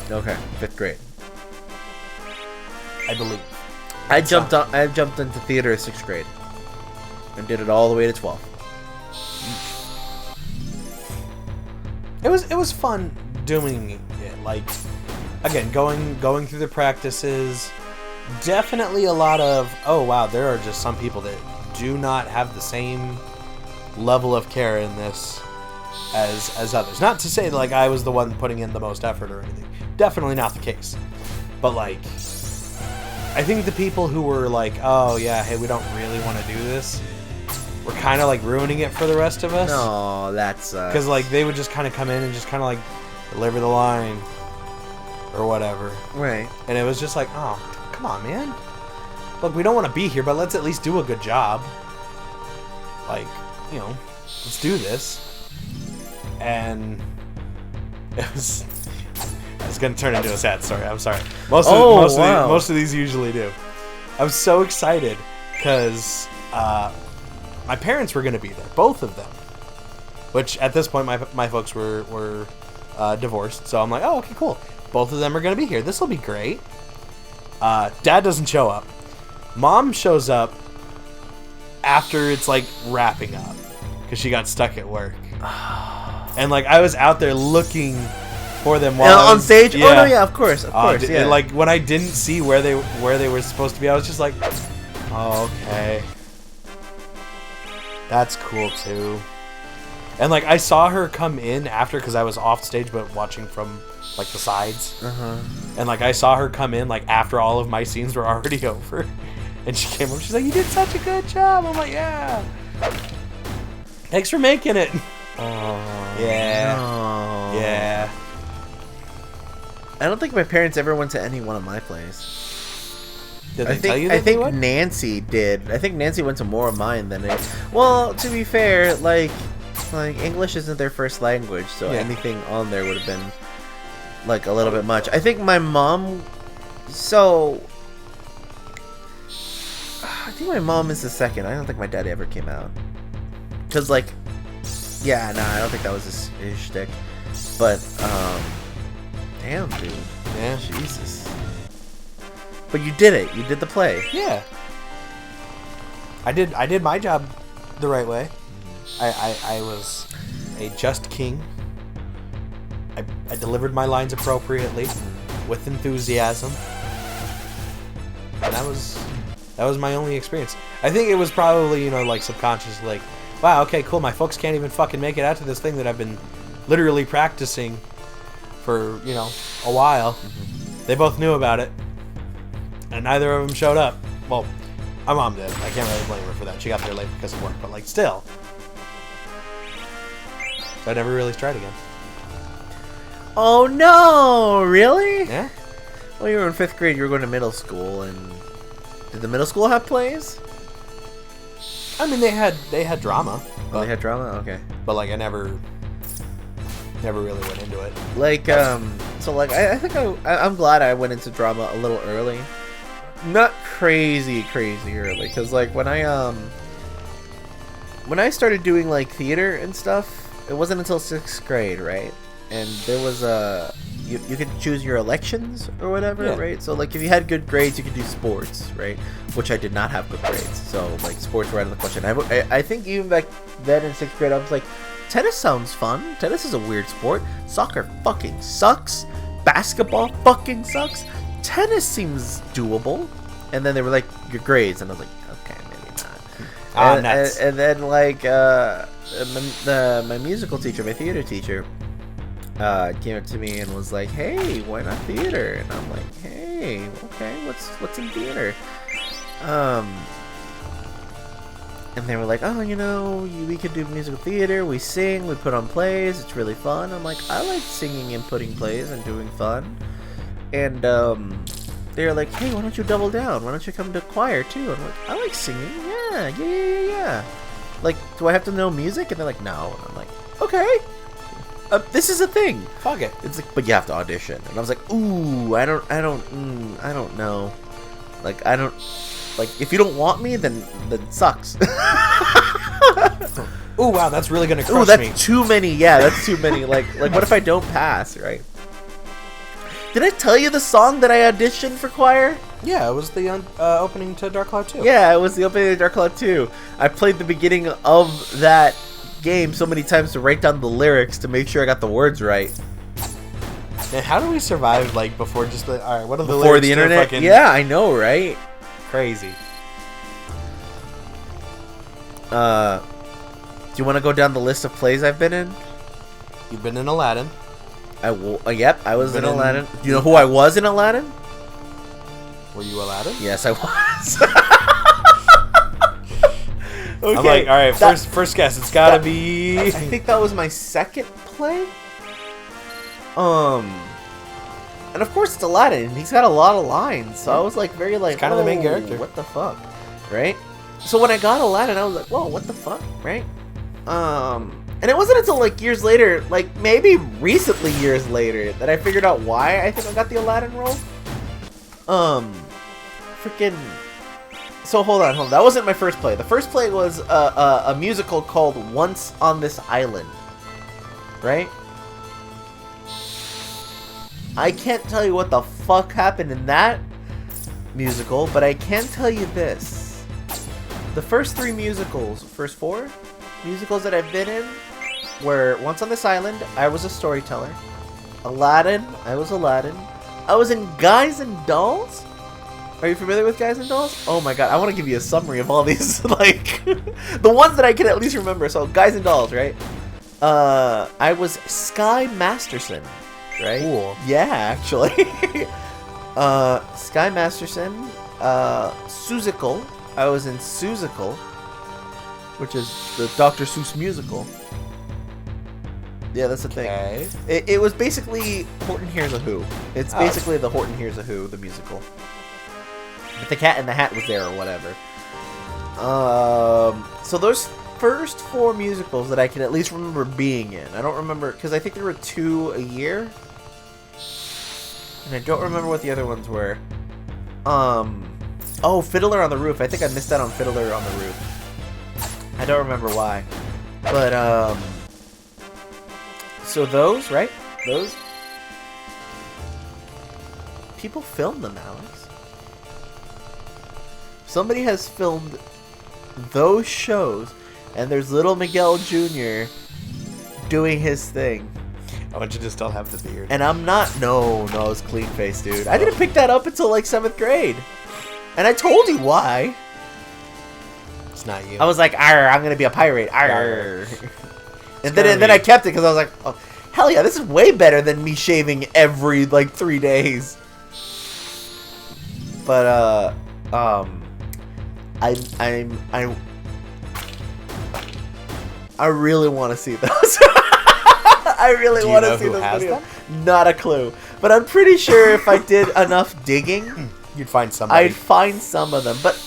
S2: Okay, 5th grade.
S1: I believe.
S2: I jumped into theater in 6th grade and did it all the way to 12.
S1: It was fun doing it. Like, again, going through the practices. Definitely a lot of, oh wow, there are just some people that do not have the same level of care in this as others. Not to say that, like, I was the one putting in the most effort or anything. Definitely not the case. But like, I think the people who were like, oh yeah, hey, we don't really want to do this, were kind of like ruining it for the rest of us.
S2: No, that's
S1: because like they would just kind of come in and just kind of like deliver the line or whatever.
S2: Right.
S1: And it was just like, oh, come on, man. Look, we don't want to be here, but let's at least do a good job. Like, you know, let's do this. And it was, as was gonna turn into a sad story. I'm sorry. Most of these usually do. I was so excited because my parents were gonna be there, both of them. Which at this point my folks were divorced, so I'm like, oh, okay, cool. Both of them are gonna be here. This will be great. Dad doesn't show up. Mom shows up after it's like wrapping up because she got stuck at work. And like I was out there looking for them while
S2: on stage. Yeah. Oh no, yeah, of course, yeah.
S1: And, like when I didn't see where they were supposed to be, I was just like, oh, okay, that's cool too. And like I saw her come in after because I was off stage but watching from like the sides. And like I saw her come in like after all of my scenes were already over, and she came over. She's like, "You did such a good job." I'm like, "Yeah, thanks for making it."
S2: Oh,
S1: yeah,
S2: no.
S1: yeah.
S2: I don't think my parents ever went to any one of my plays.
S1: Did they tell you that they would?
S2: Nancy did. I think Nancy went to more of mine than it. Well, to be fair, like English isn't their first language, so anything on there would have been like a little bit much. I think my mom. So I think my mom is the second. I don't think my dad ever came out. Cause like, yeah, nah, I don't think that was his shtick. But damn, dude.
S1: Yeah.
S2: Jesus. But you did it. You did the play.
S1: Yeah. I did my job the right way. I was a just king. I delivered my lines appropriately, with enthusiasm, and that was my only experience. I think it was probably like subconscious, like, wow, okay, cool. My folks can't even fucking make it out to this thing that I've been literally practicing for a while. They both knew about it, and neither of them showed up. Well, my mom did. I can't really blame her for that. She got there late because of work, but like still. So I never really tried again.
S2: Oh no! Really?
S1: Yeah.
S2: Well, you were in 5th grade. You were going to middle school, and did the middle school have plays?
S1: I mean, they had drama.
S2: Oh, they had drama. Okay.
S1: But like, I never really went into it.
S2: Like, so like, I think I'm glad I went into drama a little early. Not crazy early, because like when I started doing like theater and stuff, it wasn't until 6th grade, right? And there was you could choose your elections or whatever, right? So like if you had good grades, you could do sports, right? Which I did not have good grades, so like sports were out of the question. I think even back then in 6th grade, I was like, tennis sounds fun. Tennis is a weird sport. Soccer fucking sucks. Basketball fucking sucks. Tennis seems doable. And then they were like, your grades, and I was like, okay, maybe not. And then like my musical teacher, my theater teacher, came up to me and was like, hey, why not theater? And I'm like, hey, okay, what's in theater? And they were like, oh, we could do musical theater, we sing, we put on plays, it's really fun. I'm like, I like singing and putting plays and doing fun. And they were like, hey, why don't you double down? Why don't you come to choir too? I'm like, I like singing, yeah. Like, do I have to know music? And they're like, no. And I'm like, okay. This is a thing.
S1: Fuck it.
S2: It's like, but you have to audition. And I was like, ooh, I don't know. Like, I don't, like, if you don't want me, then it sucks.
S1: Ooh, wow, that's really gonna crush me.
S2: Ooh, that's too many. Yeah, that's too many. Like, what if I don't pass, right? Did I tell you the song that I auditioned for choir?
S1: Yeah, it was the opening to Dark Cloud 2.
S2: Yeah, it was the opening to Dark Cloud 2. I played the beginning of that game so many times to write down the lyrics to make sure I got the words right.
S1: And how do we survive, like, before just the... Alright, what are the
S2: before
S1: lyrics
S2: the internet?
S1: fucking...
S2: Yeah, I know, right?
S1: Crazy.
S2: Do you want to go down the list of plays I've been in?
S1: You've been in Aladdin.
S2: Yep, I was in Aladdin. Do you know who I was in Aladdin?
S1: Were you Aladdin?
S2: Yes, I was.
S1: Okay. I'm like, alright, first guess. It's gotta be...
S2: I think that was my second play. And of course it's Aladdin. He's got a lot of lines. So I was like, very like...
S1: He's kind of the main character.
S2: What the fuck? Right? So when I got Aladdin, I was like, whoa, what the fuck? Right? And And it wasn't until like years later, like maybe recently years later, that I figured out why I think I got the Aladdin role. Freaking. So hold on. That wasn't my first play. The first play was a musical called Once on This Island, right? I can't tell you what the fuck happened in that musical, but I can tell you this. The first four musicals that I've been in were Once on This Island, I was a storyteller. Aladdin, I was Aladdin. I was in Guys and Dolls. Are you familiar with Guys and Dolls? Oh my god, I want to give you a summary of all these, like, the ones that I can at least remember. So, Guys and Dolls, right? I was Sky Masterson, right?
S1: Cool.
S2: Yeah, actually. Sky Masterson, Seussical. I was in Seussical, which is the Dr. Seuss musical. Yeah, that's the thing.
S1: Okay.
S2: It was basically Horton Hears a Who. It's basically the Horton Hears a Who, the musical. But the Cat in the Hat was there or whatever. So those first four musicals that I can at least remember being in. I don't remember, because I think there were 2 a year. And I don't remember what the other ones were. Oh, Fiddler on the Roof. I think I missed out on Fiddler on the Roof. I don't remember why. But, so those, right? Those. People filmed them, Alex. Somebody has filmed those shows, and there's little Miguel Jr. doing his thing.
S1: I want you to still have the beard.
S2: And I'm not... No, it's clean face, dude. I didn't pick that up until, like, 7th grade. And I told you why.
S1: It's not you.
S2: I was like, arr, I'm gonna be a pirate. Arr. And then I kept it because I was like, oh, hell yeah, this is way better than me shaving every, like, 3 days. But, I really want to see those. I really want to see those videos. Not a clue. But I'm pretty sure if I did enough digging,
S1: you'd find somebody.
S2: I'd find some of them. But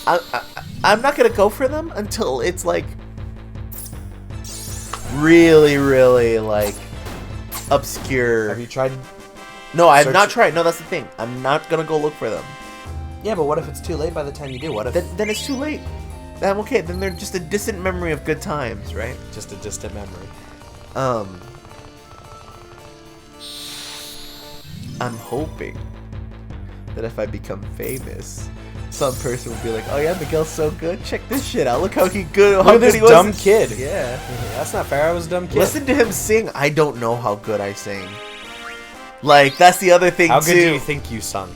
S2: I'm not going to go for them until it's like really, really like obscure.
S1: Have you tried?
S2: No, I have not tried. No, that's the thing. I'm not going to go look for them.
S1: Yeah, but what if it's too late by the time you do? What if...
S2: Then it's too late. I'm okay. Then they're just a distant memory of good times, right?
S1: Just a distant memory.
S2: I'm hoping that if I become famous, some person will be like, "Oh yeah, Miguel's so good. Check this shit out. Look how good.
S1: Look
S2: how
S1: at this
S2: good he was."
S1: dumb kid.
S2: Yeah,
S1: that's not fair. I was a dumb kid.
S2: Listen to him sing. I don't know how good I sing. Like that's the other thing too.
S1: How good do you think you sung?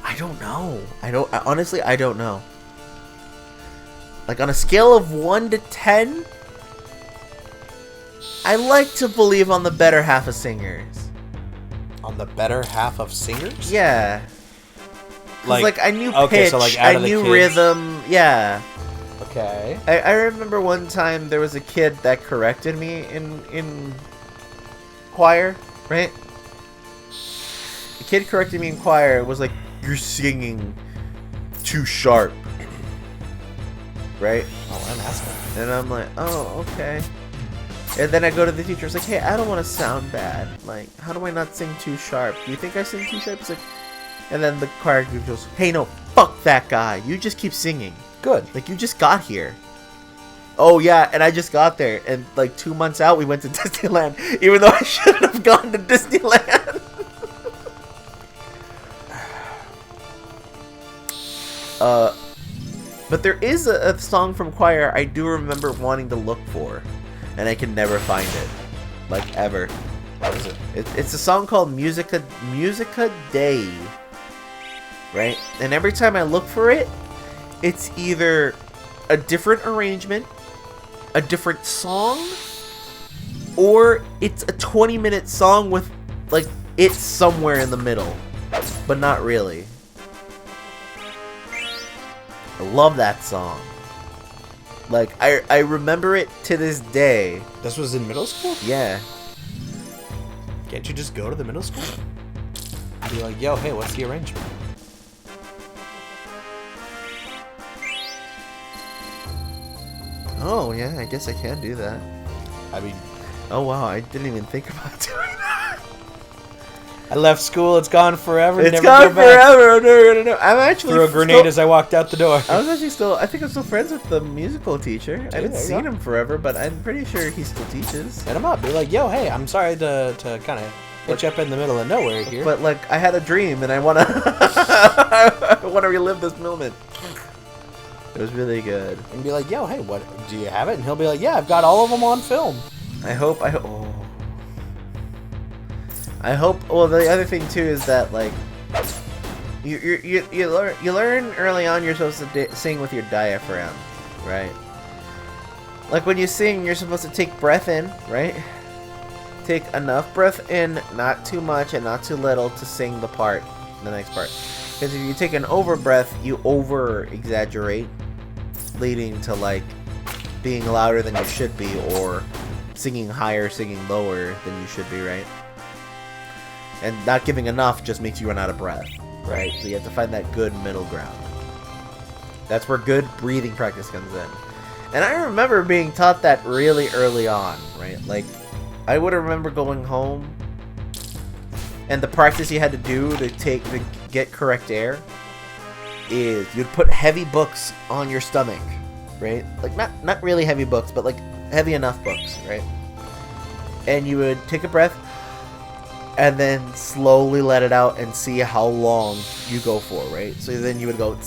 S2: I don't know. Honestly, I don't know. Like on a scale of 1 to 10, I like to believe on the better half of singers.
S1: On the better half of singers?
S2: Yeah. Like I knew pitch,
S1: so like
S2: I knew rhythm. Yeah.
S1: Okay.
S2: I remember one time there was a kid that corrected me in choir, right? The kid corrected me in choir. It was like, "You're singing too sharp." Right?
S1: Oh, I'm asking.
S2: And I'm like, "Oh, okay." And then I go to the teacher. It's like, "Hey, I don't want to sound bad. Like, how do I not sing too sharp? Do you think I sing too sharp?" It's like, and then the choir group goes, "Hey, no, fuck that guy. You just keep singing.
S1: Good.
S2: Like, you just got here." Oh yeah, and I just got there, and like 2 months out, we went to Disneyland, even though I shouldn't have gone to Disneyland. But there is a song from choir I do remember wanting to look for, and I can never find it, like ever.
S1: What is it?
S2: It's a song called Musica Dei, right? And every time I look for it, it's either a different arrangement, a different song, or it's a 20-minute song with like it's somewhere in the middle, but not really. I love that song. Like, I remember it to this day.
S1: This was in middle school?
S2: Yeah.
S1: Can't you just go to the middle school? And be like, "Yo, hey, what's the arrangement?"
S2: Oh, yeah, I guess I can do that.
S1: I mean,
S2: oh, wow, I didn't even think about doing that.
S1: I left school. It's gone forever.
S2: It's
S1: never
S2: gone
S1: go back.
S2: forever. I'm never gonna know. I'm actually
S1: Threw a grenade as I walked out the door.
S2: I was actually I think I'm still friends with the musical teacher. I haven't
S1: there you
S2: seen
S1: go.
S2: him forever, but I'm pretty sure he still teaches.
S1: Hit him up. Be like, yo, hey, I'm sorry to kind of hit you up in the middle of nowhere here.
S2: But like, I had a dream, and I wanna, I wanna relive this moment. It was really good.
S1: And be like, yo, hey, what? Do you have it? And he'll be like, yeah, I've got all of them on film.
S2: I hope. Oh. I hope. Well, the other thing too is that like, you learn early on you're supposed to sing with your diaphragm, right? Like when you sing, you're supposed to take breath in, right? Take enough breath in, not too much and not too little, to sing the part, the next part. Because if you take an over breath, you over exaggerate, leading to like being louder than you should be, or singing higher, singing lower than you should be, right? And not giving enough just makes you run out of breath, right? So you have to find that good middle ground. That's where good breathing practice comes in. And I remember being taught that really early on, right? Like, I would remember going home, and the practice you had to do to get correct air is you'd put heavy books on your stomach, right? Like not really heavy books, but like heavy enough books, right? And you would take a breath and then slowly let it out and see how long you go for, right? So then you would go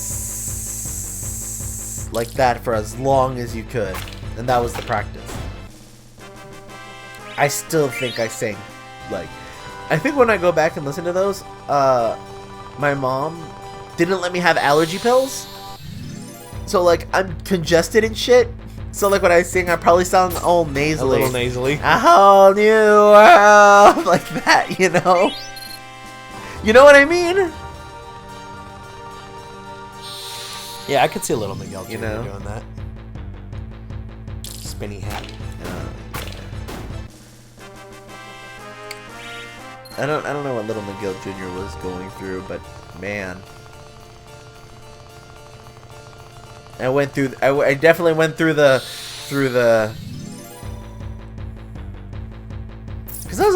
S2: like that for as long as you could, and that was the practice. I still think I sang, like, I think when I go back and listen to those, my mom didn't let me have allergy pills, so like I'm congested and shit. So like when I sing, I probably sound all nasally,
S1: A little nasally.
S2: A whole new world, like that, you know. You know what I mean?
S1: Yeah, I could see a little Miguel Jr.
S2: You know?
S1: doing that. Spinny hat.
S2: Yeah. I don't know what little Miguel Jr. was going through, but man, I definitely went through the because I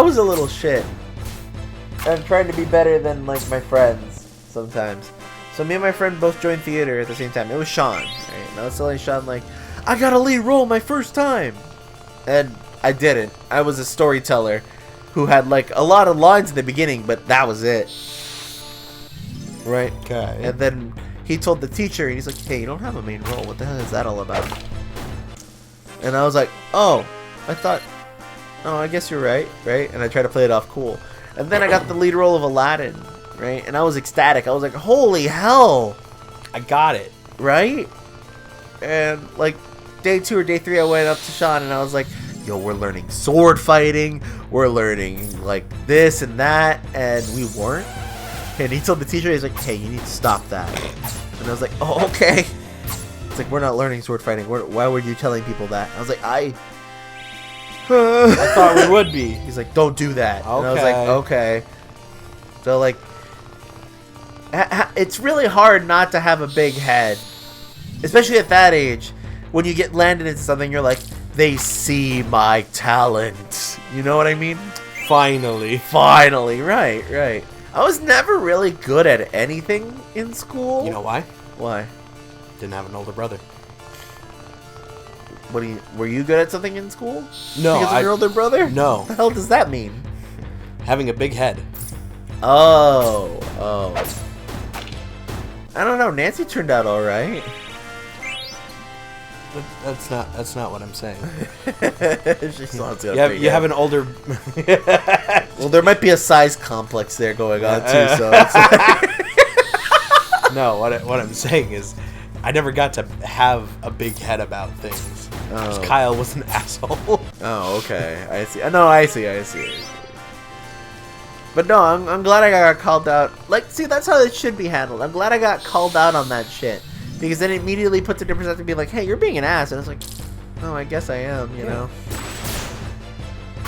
S2: was a little shit. I'm trying to be better than like my friends sometimes. So me and my friend both joined theater at the same time. It was Sean, right? And I was telling Sean like, I got a lead role my first time, and I didn't. I was a storyteller who had like a lot of lines in the beginning, but that was it. Right?
S1: Okay.
S2: And then he told the teacher, and he's like, hey, you don't have a main role. What the hell is that all about? And I was like, oh, I guess you're right? And I tried to play it off cool. And then I got the lead role of Aladdin, right? And I was ecstatic. I was like, holy hell.
S1: I got it.
S2: Right? And like day 2 or day 3, I went up to Sean and I was like, yo, we're learning sword fighting, we're learning like this and that, and we weren't. And he told the teacher, he's like, hey, you need to stop that. And I was like, oh, okay. It's like, we're not learning sword fighting. Why were you telling people that? I was like, I
S1: thought we would be.
S2: He's like, don't do that.
S1: Okay.
S2: And I was like, okay. So like, it's really hard not to have a big head, especially at that age. When you get landed into something, you're like, they see my talent. You know what I mean?
S1: Finally.
S2: Right. I was never really good at anything in school.
S1: You know why?
S2: Why?
S1: Didn't have an older brother.
S2: Were you good at something in school?
S1: No.
S2: Because of your older brother?
S1: No.
S2: What the hell does that mean?
S1: Having a big head.
S2: Oh. I don't know. Nancy turned out all right.
S1: That's not what I'm saying.
S2: She still has got a big
S1: You
S2: head.
S1: have an older.
S2: Well, there might be a size complex there going on too. So it's like...
S1: No, what I'm saying is, I never got to have a big head about things. 'Cause Kyle was an asshole.
S2: Oh, okay. I see. No, I see. But no, I'm glad I got called out. Like, see, that's how it should be handled. I'm glad I got called out on that shit. Because then it immediately puts a different perspective, be like, hey, you're being an ass. And it's like, oh, I guess I am, you know?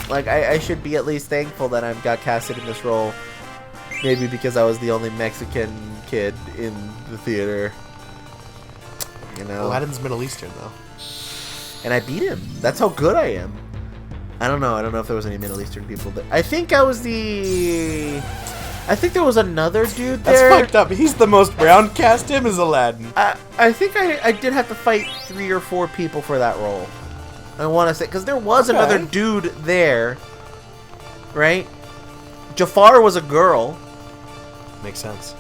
S2: Like, I should be at least thankful that I got casted in this role. Maybe because I was the only Mexican kid in the theater. You know?
S1: Aladdin's Middle Eastern, though.
S2: and I beat him. That's how good I am. I don't know if there was any Middle Eastern people, but I think there was another dude there.
S1: That's fucked up. He's the most brown. Cast him as Aladdin.
S2: I think I did have to fight 3 or 4 people for that role. I want to say, because there was another dude there, right? Jafar was a girl.
S1: Makes sense.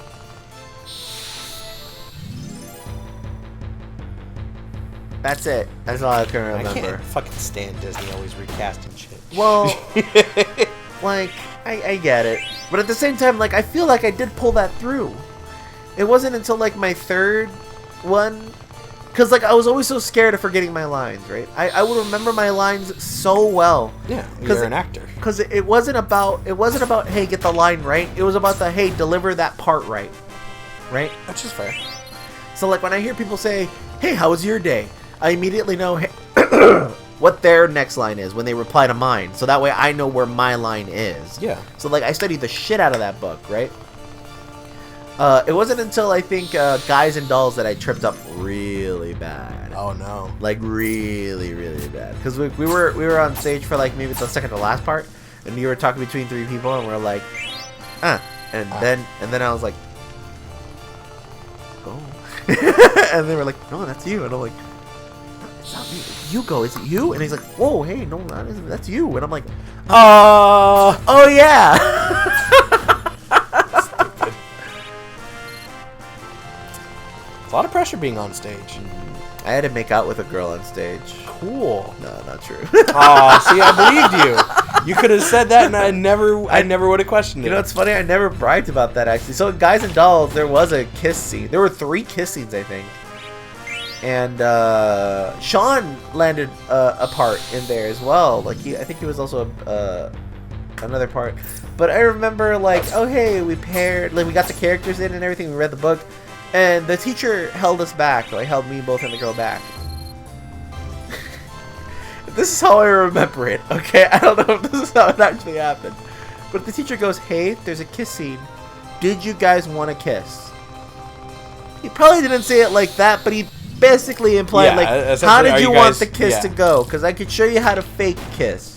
S2: That's it. That's all I can remember.
S1: I can't fucking stand Disney always recasting shit.
S2: Well, like, I get it. But at the same time, like, I feel like I did pull that through. It wasn't until, like, my 3rd one. Because, like, I was always so scared of forgetting my lines, right? I would remember my lines so well.
S1: Yeah, you're an actor.
S2: Because it wasn't about, hey, get the line right. It was about the, hey, deliver that part right. Right?
S1: Which is fair.
S2: So, like, when I hear people say, hey, how was your day? I immediately know what their next line is when they reply to mine. So that way I know where my line is.
S1: Yeah.
S2: So, like, I studied the shit out of that book, right? It wasn't until, I think, Guys and Dolls that I tripped up really bad.
S1: Oh, no.
S2: Like, really, really bad. Because we were on stage for, like, maybe the second to last part. And we were talking between 3 people, and we're like, And then I was like, oh. And they were like, no, that's you. And I'm like, it's not me. You go. Is it you? And he's like, whoa, hey, no, that isn't. That's you. And I'm like, oh yeah.
S1: Stupid. It's a lot of pressure being on stage.
S2: I had to make out with a girl on stage.
S1: Cool.
S2: No, not true.
S1: Oh, see, I believed you. You could have said that, and I never would have questioned it.
S2: You know what's funny? I never bragged about that, actually. So, Guys and Dolls, there was a kiss scene. There were 3 kiss scenes, I think. And Sean landed a part in there as well. Like, I think he was also another part. But I remember, like, oh, hey, we paired. Like, we got the characters in and everything. We read the book. And the teacher held us back. Like, held me, both, and the girl back. This is how I remember it, okay? I don't know if this is how it actually happened. But the teacher goes, hey, there's a kiss scene. Did you guys want to kiss? He probably didn't say it like that, but he basically implied, like, how did you want the kiss to go? Because I could show you how to fake kiss.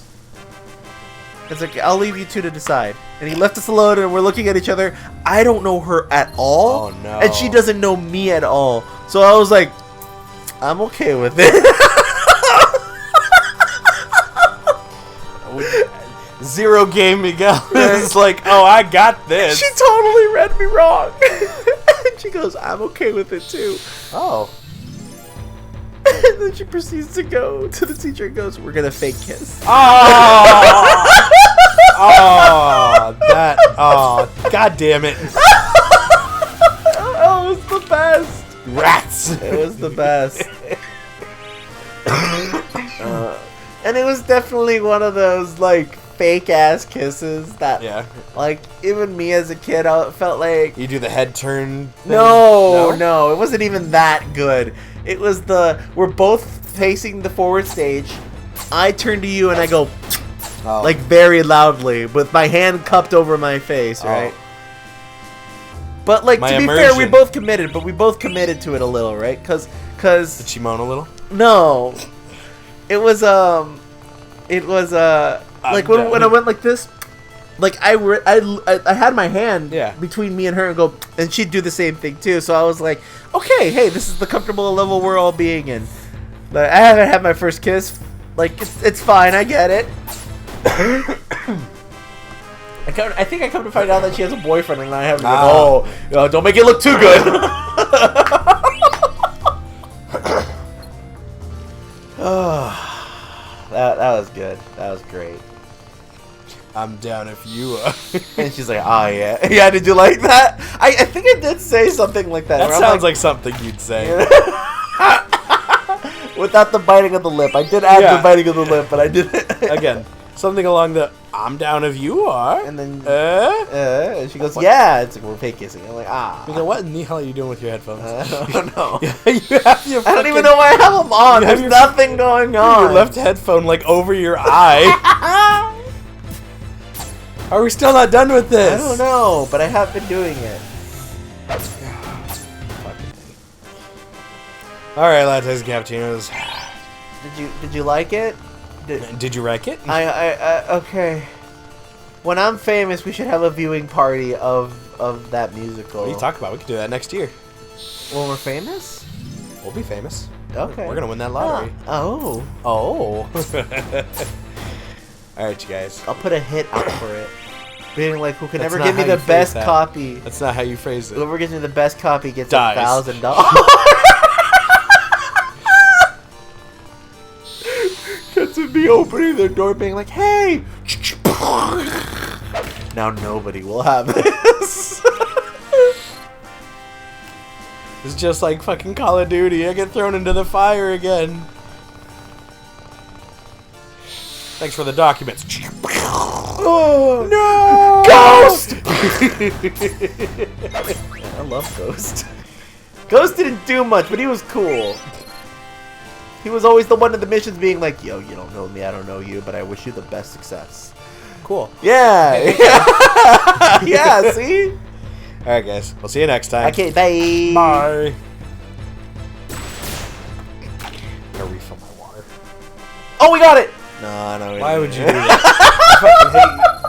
S2: It's like, I'll leave you 2 to decide. And he left us alone, and we're looking at each other. I don't know her at all.
S1: Oh, no.
S2: And she doesn't know me at all. So I was like, I'm okay with it.
S1: Zero game Miguel. It's like, oh, I got this.
S2: She totally read me wrong. And she goes, I'm okay with it too.
S1: Oh.
S2: And then she proceeds to go to the teacher and goes, we're gonna fake kiss.
S1: Oh. Oh, god damn it.
S2: Oh, it was the best.
S1: Rats.
S2: It was the best. And it was definitely one of those, like, fake ass kisses that, like, even me as a kid, I felt like,
S1: you do the head turn thing?
S2: No, it wasn't even that good. It was we're both facing the forward stage. I turn to you and I go, like, very loudly with my hand cupped over my face, right? But, like, to be fair, we both committed to it a little, right? Cause
S1: did she moan a little?
S2: No. It was like, when I went like this, like, I had my hand between me and her and go, and she'd do the same thing too. So I was like, okay, hey, this is the comfortable level we're all being in. But I haven't had my first kiss. Like, it's fine, I get it. I think I come to find out that she has a boyfriend, and I have to go, don't make it look too good. That was good. That was great.
S1: I'm down if you are.
S2: And she's like, oh yeah. Yeah, did you like that? I think I did say something like that.
S1: That sounds like something you'd say.
S2: Without the biting of the lip. I did add the biting of the lip, but I didn't.
S1: Again, something along the, I'm down if you are.
S2: And then, and she goes, yeah. It's like, we're fake kissing. I'm like,
S1: He's like, what in the hell are you doing with your headphones?
S2: I don't know.
S1: You have your
S2: I don't even know why I have them on. There's nothing going on.
S1: Your left headphone, like, over your eye. Are we still not done with this?
S2: I don't know, but I have been doing it.
S1: Alright, lattes and cappuccinos.
S2: Did you like it?
S1: Did you wreck it?
S2: Okay. When I'm famous, we should have a viewing party of that musical.
S1: What are you talking about? We could do that next year.
S2: When we're famous?
S1: We'll be famous.
S2: Okay.
S1: We're gonna win that lottery.
S2: Oh.
S1: Oh. All right, you guys.
S2: I'll put a hit out for it. Being like, who can
S1: That's
S2: ever
S1: not
S2: give me
S1: how
S2: the
S1: you phrase
S2: best
S1: that.
S2: copy?
S1: That's not how you phrase it.
S2: Whoever gives me the best copy gets
S1: Dies.
S2: $1,000. Gets to be opening their door, being like, "Hey!" Now nobody will have this.
S1: It's just like fucking Call of Duty. I get thrown into the fire again. Thanks for the documents.
S2: Oh no! Ghost! I love Ghost. Ghost didn't do much, but he was cool. He was always the one in the missions being like, "Yo, you don't know me, I don't know you, but I wish you the best success."
S1: Cool.
S2: Yeah. Yeah, see?
S1: Alright, guys. We'll see you next time.
S2: Okay, bye.
S1: Bye. I'm gonna refill my water.
S2: Oh, we got it! No,
S1: Why would you do that? I fucking hate you.